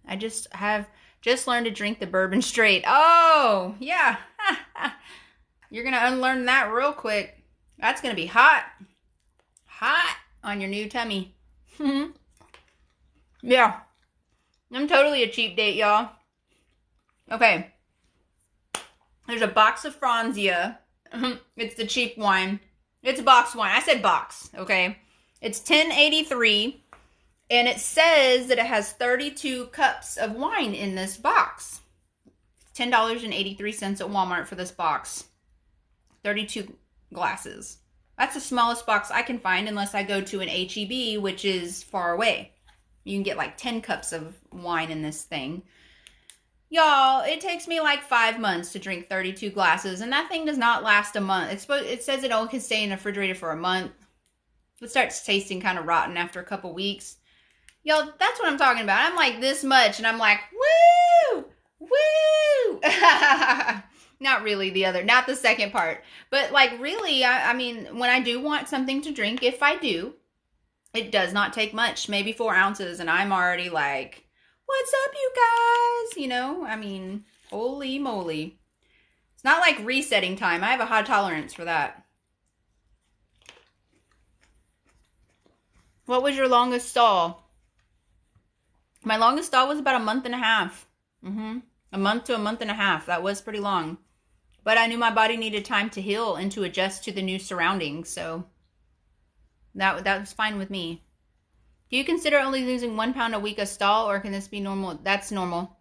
I have just learned to drink the bourbon straight. Oh, yeah. You're going to unlearn that real quick. That's going to be hot. Hot on your new tummy. Yeah. I'm totally a cheap date, y'all. Okay. There's a box of Franzia. It's the cheap wine. It's a box wine. I said box, okay? It's $10.83. And it says that it has 32 cups of wine in this box. $10.83 at Walmart for this box. 32 glasses. That's the smallest box I can find unless I go to an H-E-B, which is far away. You can get like 10 cups of wine in this thing. Y'all, it takes me like 5 months to drink 32 glasses, and that thing does not last a month. It says it only can stay in the refrigerator for a month. It starts tasting kind of rotten after a couple weeks. Y'all, that's what I'm talking about. I'm like this much, and I'm like, woo! Woo! Not really not the second part. But like really, I mean, when I do want something to drink, if I do, it does not take much, maybe 4 ounces, and I'm already like, what's up, you guys? You know, I mean, holy moly. It's not like resetting time. I have a high tolerance for that. What was your longest stall? My longest stall was about a month and a half. A month to a month and a half. That was pretty long. But I knew my body needed time to heal and to adjust to the new surroundings. So that was fine with me. Do you consider only losing 1 pound a week a stall, or can this be normal? That's normal.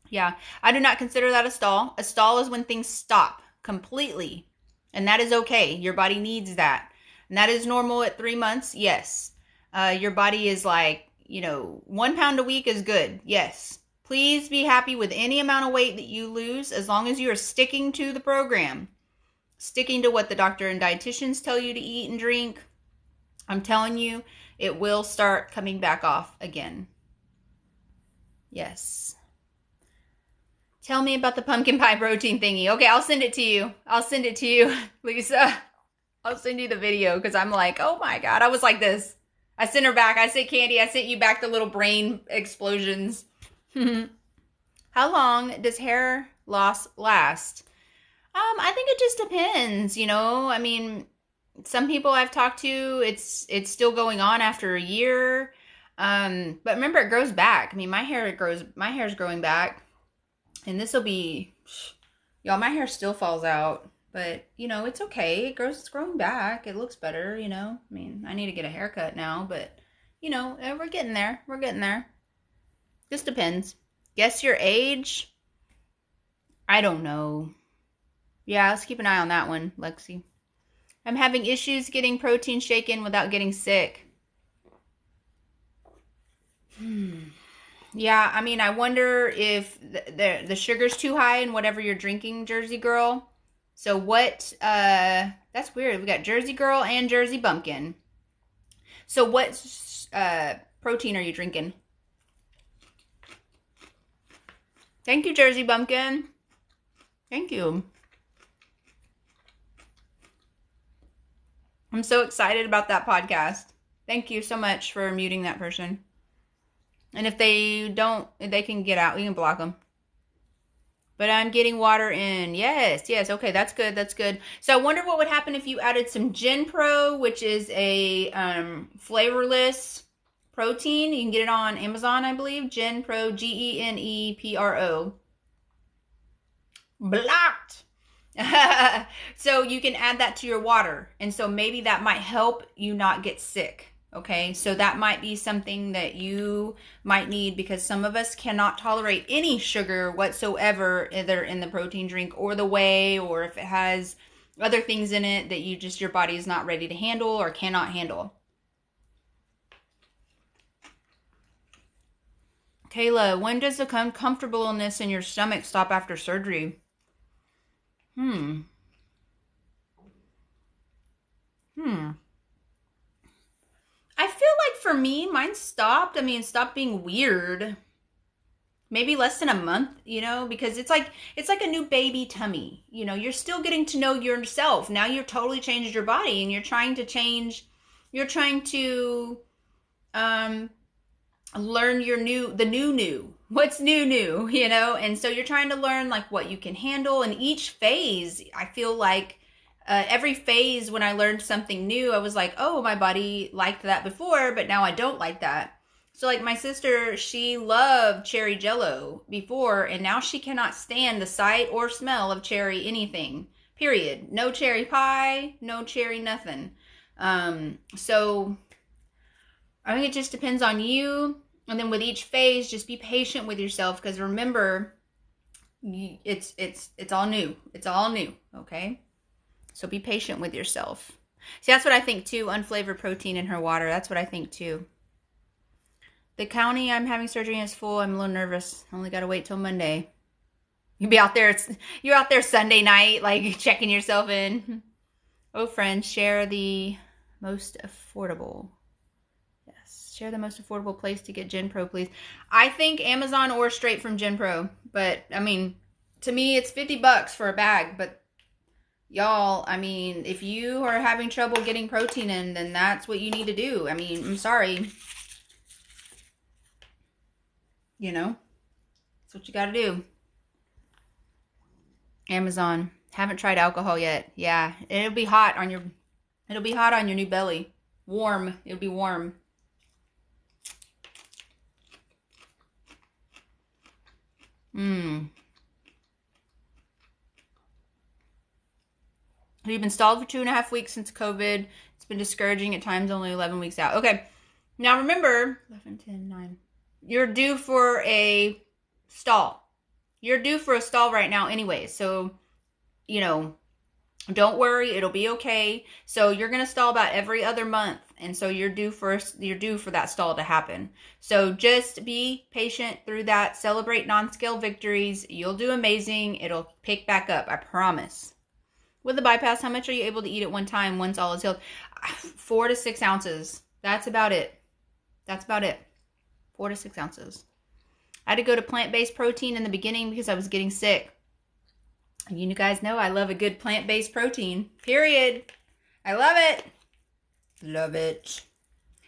Yeah, I do not consider that a stall. A stall is when things stop completely. And that is okay. Your body needs that. And that is normal at 3 months. Yes. Your body is like, 1 pound a week is good. Yes. Please be happy with any amount of weight that you lose as long as you are sticking to the program, sticking to what the doctor and dietitians tell you to eat and drink. I'm telling you, it will start coming back off again. Yes. Tell me about the pumpkin pie protein thingy. Okay, I'll send it to you. Lisa. I'll send you the video because I'm like, oh my God. I was like this. I sent her back. I said, Candy, I sent you back the little brain explosions. How long does hair loss last? I think it just depends, I mean, some people I've talked to, it's still going on after a year. But remember, it grows back. I mean, my hair's growing back. And this will be, y'all, my hair still falls out. But, it's okay. It's growing back. It looks better, I mean, I need to get a haircut now. But, we're getting there. We're getting there. Just depends. Guess your age? I don't know. Yeah, let's keep an eye on that one, Lexi. I'm having issues getting protein shaken without getting sick. Yeah, I mean, I wonder if the sugar's too high in whatever you're drinking, Jersey Girl. So what, that's weird. We got Jersey Girl and Jersey Bumpkin. So what protein are you drinking? Thank you, Jersey Bumpkin. Thank you. I'm so excited about that podcast. Thank you so much for muting that person. And if they can get out. We can block them. But I'm getting water in. Yes. Okay, that's good. So I wonder what would happen if you added some GenPro, which is a flavorless protein. You can get it on Amazon, I believe. GenPro, GenEPRO. Blocked. So you can add that to your water. And so maybe that might help you not get sick. Okay, so that might be something that you might need because some of us cannot tolerate any sugar whatsoever, either in the protein drink or the whey, or if it has other things in it that your body is not ready to handle or cannot handle. Kayla, when does the comfortableness in your stomach stop after surgery? I feel like for me, mine stopped. I mean, it stopped being weird. Maybe less than a month, because it's like a new baby tummy. You're still getting to know yourself. Now you're totally changed your body and you're trying to learn the new. What's new, And so you're trying to learn like what you can handle. And each phase, I feel like every phase when I learned something new, I was like, oh, my body liked that before, but now I don't like that. So like my sister, she loved cherry Jell-O before, and now she cannot stand the sight or smell of cherry anything, period. No cherry pie, no cherry nothing. So I think it just depends on you. And then with each phase, just be patient with yourself, because remember, it's all new. It's all new, okay? So be patient with yourself. See, that's what I think too. Unflavored protein in her water. That's what I think too. The county I'm having surgery in is full. I'm a little nervous. Only got to wait till Monday. You're out there Sunday night, like checking yourself in. Oh, friends, share the most affordable. Yes, share the most affordable place to get GenPro, please. I think Amazon or straight from GenPro. But, I mean, to me, it's $50 for a bag. But y'all, I mean, if you are having trouble getting protein in, then that's what you need to do. I mean, I'm sorry. That's what you got to do. Amazon. Haven't tried alcohol yet. Yeah, it'll be hot on your new belly. Warm. It'll be warm. We've been stalled for 2.5 weeks since COVID. It's been discouraging at times, only 11 weeks out. Okay. Now remember, 11, 10, 9. You're due for a stall. You're due for a stall right now anyway. So, Don't worry, it'll be okay. So you're going to stall about every other month. And so you're due for that stall to happen. So just be patient through that. Celebrate non-scale victories. You'll do amazing. It'll pick back up. I promise. With the bypass, how much are you able to eat at one time once all is healed? 4 to 6 ounces. That's about it. 4 to 6 ounces. I had to go to plant-based protein in the beginning because I was getting sick. You guys know I love a good plant-based protein. Period. I love it. Love it.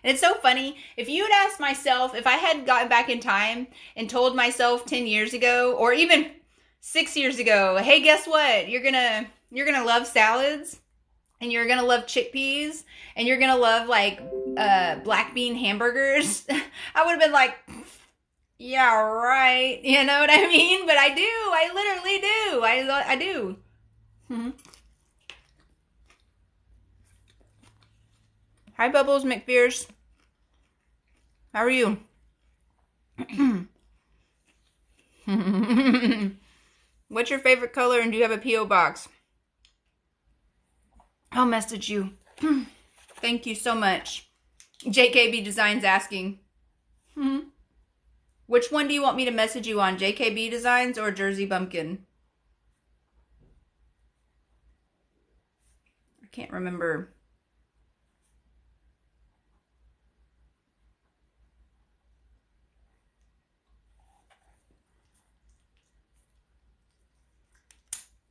And it's so funny. If you had asked myself, if I had gotten back in time and told myself 10 years ago, or even 6 years ago, hey, guess what? You're gonna love salads, and you're gonna love chickpeas, and you're gonna love like black bean hamburgers, I would have been like, yeah, right. You know what I mean? But I do. I literally do. I do. Mm-hmm. Hi, Bubbles McFierce. How are you? What's your favorite color, and do you have a P.O. box? I'll message you. Thank you so much. JKB Designs asking. Which one do you want me to message you on? JKB Designs or Jersey Bumpkin? I can't remember.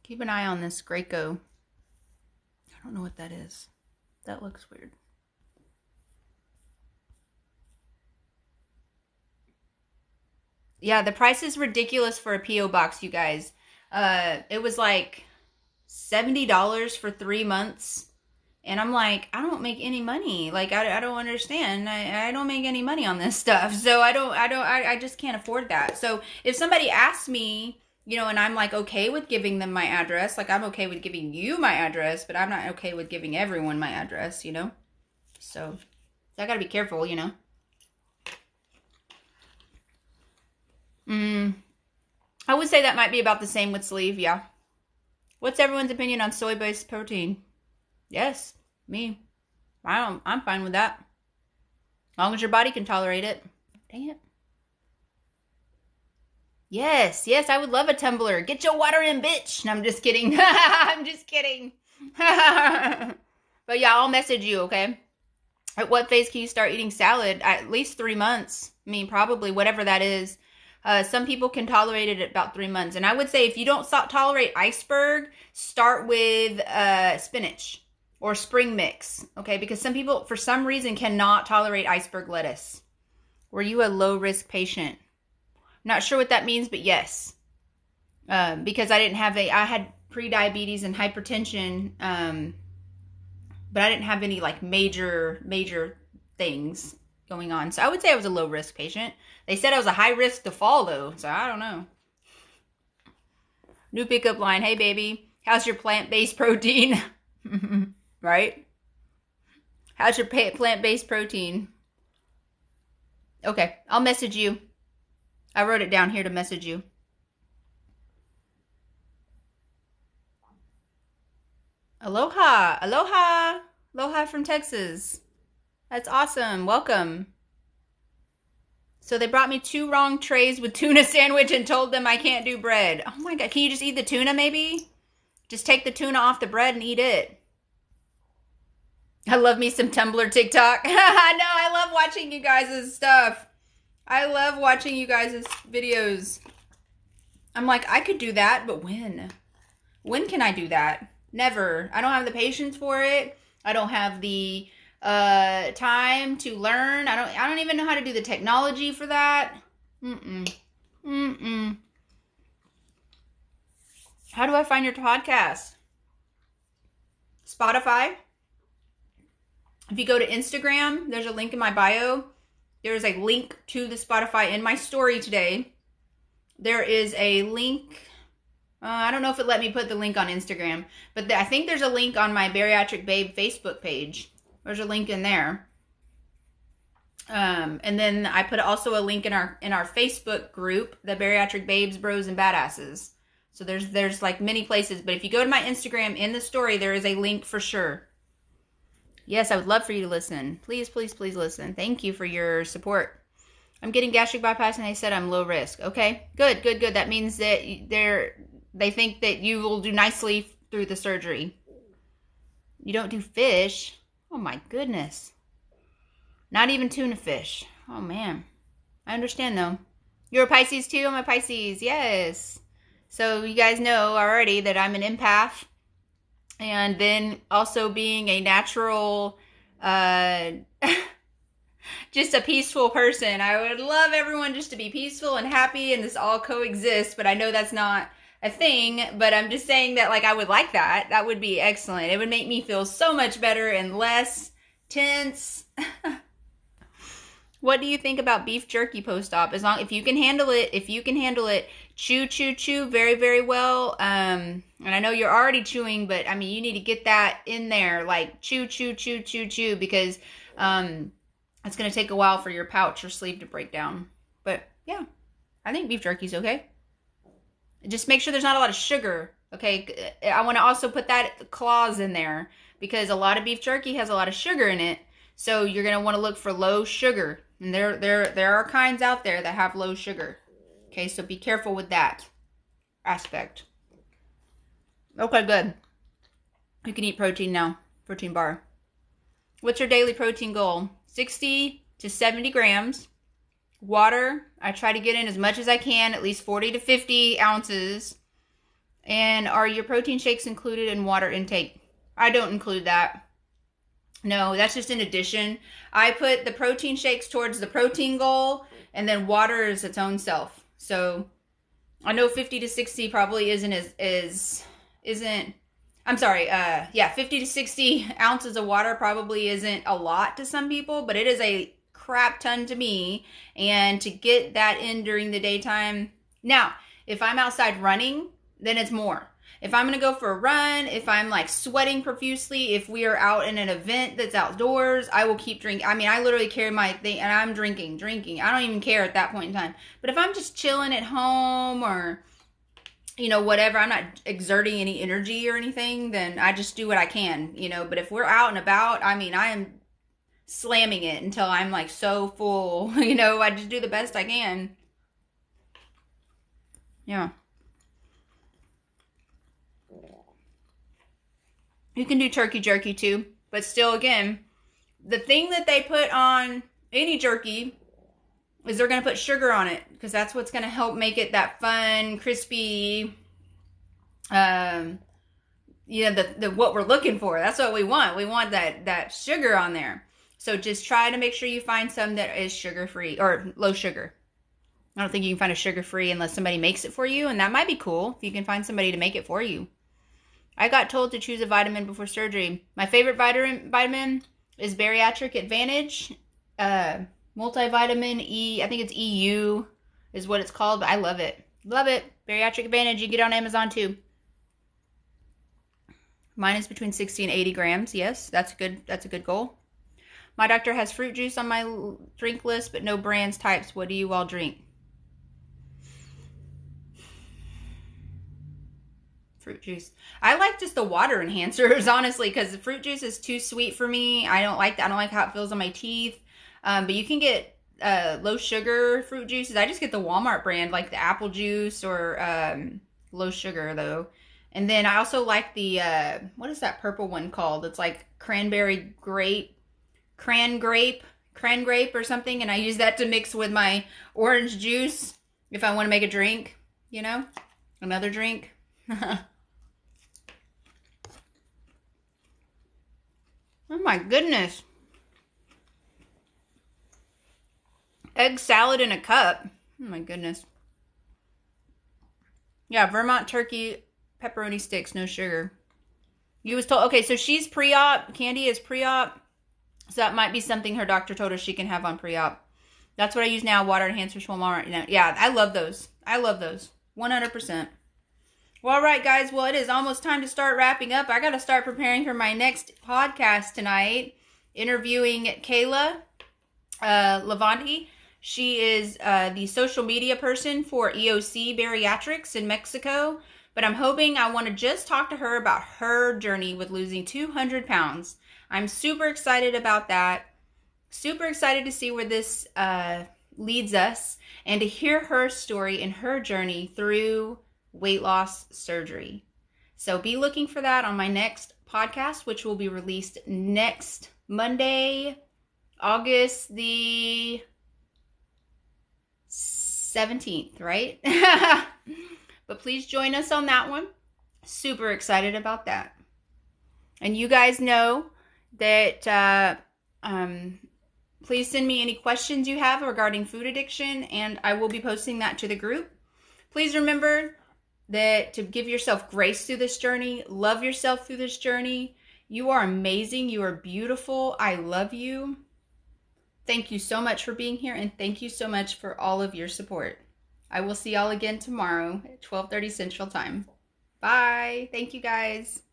Keep an eye on this Graco. I don't know what that is. That looks weird. Yeah, the price is ridiculous for a P.O. box, you guys. It was like $70 for 3 months. And I'm like, I don't make any money. Like, I don't understand. I don't make any money on this stuff. So I just can't afford that. So if somebody asks me, you know, and I'm like okay with giving them my address, like I'm okay with giving you my address, but I'm not okay with giving everyone my address, you know? So I gotta be careful, you know? I would say that might be about the same with sleeve, yeah. What's everyone's opinion on soy-based protein? Yes, me. I'm fine with that. As long as your body can tolerate it. Dang it. Yes, I would love a tumbler. Get your water in, bitch. No, I'm just kidding. I'm just kidding. But yeah, I'll message you, okay? At what phase can you start eating salad? At least 3 months. I mean, probably, whatever that is. Some people can tolerate it at about 3 months. And I would say if you don't tolerate iceberg, start with spinach or spring mix, okay? Because some people, for some reason, cannot tolerate iceberg lettuce. Were you a low-risk patient? Not sure what that means, but yes. Because I had pre-diabetes and hypertension, but I didn't have any like major things going on. So I would say I was a low-risk patient. They said I was a high risk to fall, though, so I don't know. New pickup line. Hey, baby. How's your plant-based protein? Right? How's your plant-based protein? Okay, I'll message you. I wrote it down here to message you. Aloha. Aloha. Aloha from Texas. That's awesome. Welcome. So they brought me 2 wrong trays with tuna sandwich and told them I can't do bread. Oh my God. Can you just eat the tuna maybe? Just take the tuna off the bread and eat it. I love me some Tumblr TikTok. I know. I love watching you guys' stuff. I love watching you guys' videos. I'm like, I could do that, but when? When can I do that? Never. I don't have the patience for it. I don't have the time to learn. I don't even know how to do the technology for that. How do I find your podcast? Spotify. If you go to Instagram, there's a link in my bio. There's a link to the Spotify in my story today. There is a link. I don't know if it let me put the link on Instagram, but I think there's a link on my Bariatric Babe Facebook page. There's a link in there. And then I put also a link in our Facebook group, the Bariatric Babes, Bros, and Badasses. So there's like many places, but if you go to my Instagram, in the story, there is a link for sure. Yes, I would love for you to listen. Please, please, please listen. Thank you for your support. I'm getting gastric bypass and they said I'm low risk. Okay, good, good, good. That means that they think that you will do nicely through the surgery. You don't do fish? Oh my goodness. Not even tuna fish. Oh man. I understand though. You're a Pisces too? I'm a Pisces. Yes. So you guys know already that I'm an empath. And then also being a natural, just a peaceful person. I would love everyone just to be peaceful and happy and this all coexist, but I know that's not a thing, but I'm just saying that like I would like that. That would be excellent. It would make me feel so much better and less tense. What do you think about beef jerky post-op? If you can handle it, chew very, very well. And I know you're already chewing, but I mean, you need to get that in there, like chew, because it's going to take a while for your pouch or sleeve to break down. But yeah, I think beef jerky's okay. Just make sure there's not a lot of sugar. Okay. I want to also put that clause in there because a lot of beef jerky has a lot of sugar in it. So you're going to want to look for low sugar. And there are kinds out there that have low sugar. Okay, so be careful with that aspect. Okay, good. You can eat protein now. Protein bar. What's your daily protein goal? 60 to 70 grams. Water, I try to get in as much as I can, at least 40 to 50 ounces. And are your protein shakes included in water intake? I don't include that. No, that's just in addition. I put the protein shakes towards the protein goal, and then water is its own self. So I know 50 to 60 probably isn't, 50 to 60 ounces of water probably isn't a lot to some people, but it is a crap ton to me. And to get that in during the daytime. Now, if I'm outside running, then it's more. If I'm going to go for a run, if I'm like sweating profusely, if we are out in an event that's outdoors, I will keep drinking. I mean, I literally carry my thing and I'm drinking. I don't even care at that point in time. But if I'm just chilling at home or, you know, whatever, I'm not exerting any energy or anything, then I just do what I can, you know. But if we're out and about, I mean, I am slamming it until I'm like so full, you know, I just do the best I can. Yeah. You can do turkey jerky too, but still, again, the thing that they put on any jerky is they're going to put sugar on it because that's what's going to help make it that fun, crispy, what we're looking for. That's what we want. We want that sugar on there. So just try to make sure you find some that is sugar-free or low sugar. I don't think you can find a sugar-free unless somebody makes it for you, and that might be cool if you can find somebody to make it for you. I got told to choose a vitamin before surgery. My favorite vitamin is Bariatric Advantage. Multivitamin E, I think it's EU is what it's called, but I love it. Love it. Bariatric Advantage. You get it on Amazon too. Mine is between 60 and 80 grams. Yes, that's a good goal. My doctor has fruit juice on my drink list, but no brands types. What do you all drink? Fruit juice. I like just the water enhancers, honestly, because the fruit juice is too sweet for me. I don't like that. I don't like how it feels on my teeth. But you can get low sugar fruit juices. I just get the Walmart brand, like the apple juice or low sugar, though. And then I also like the, what is that purple one called? It's like cran grape or something. And I use that to mix with my orange juice if I want to make a drink, you know, another drink. Oh my goodness. Egg salad in a cup. Oh my goodness. Yeah, Vermont turkey pepperoni sticks, no sugar. You was told, okay, so she's pre-op. Candy is pre-op. So that might be something her doctor told her she can have on pre-op. That's what I use now, water enhancers from Walmart. Yeah, I love those. 100%. Well, all right, guys. Well, it is almost time to start wrapping up. I got to start preparing for my next podcast tonight, interviewing Kayla Lavanti. She is the social media person for EOC Bariatrics in Mexico. But I'm hoping I want to just talk to her about her journey with losing 200 pounds. I'm super excited about that. Super excited to see where this leads us and to hear her story and her journey through weight loss surgery. So be looking for that on my next podcast, which will be released next Monday, August the 17th, right? But please join us on that one. Super excited about that. And you guys know that please send me any questions you have regarding food addiction, and I will be posting that to the group. Please remember that to give yourself grace through this journey, love yourself through this journey. You are amazing. You are beautiful. I love you. Thank you so much for being here, and thank you so much for all of your support. I will see y'all again tomorrow at 12:30 Central Time. Bye. Thank you, guys.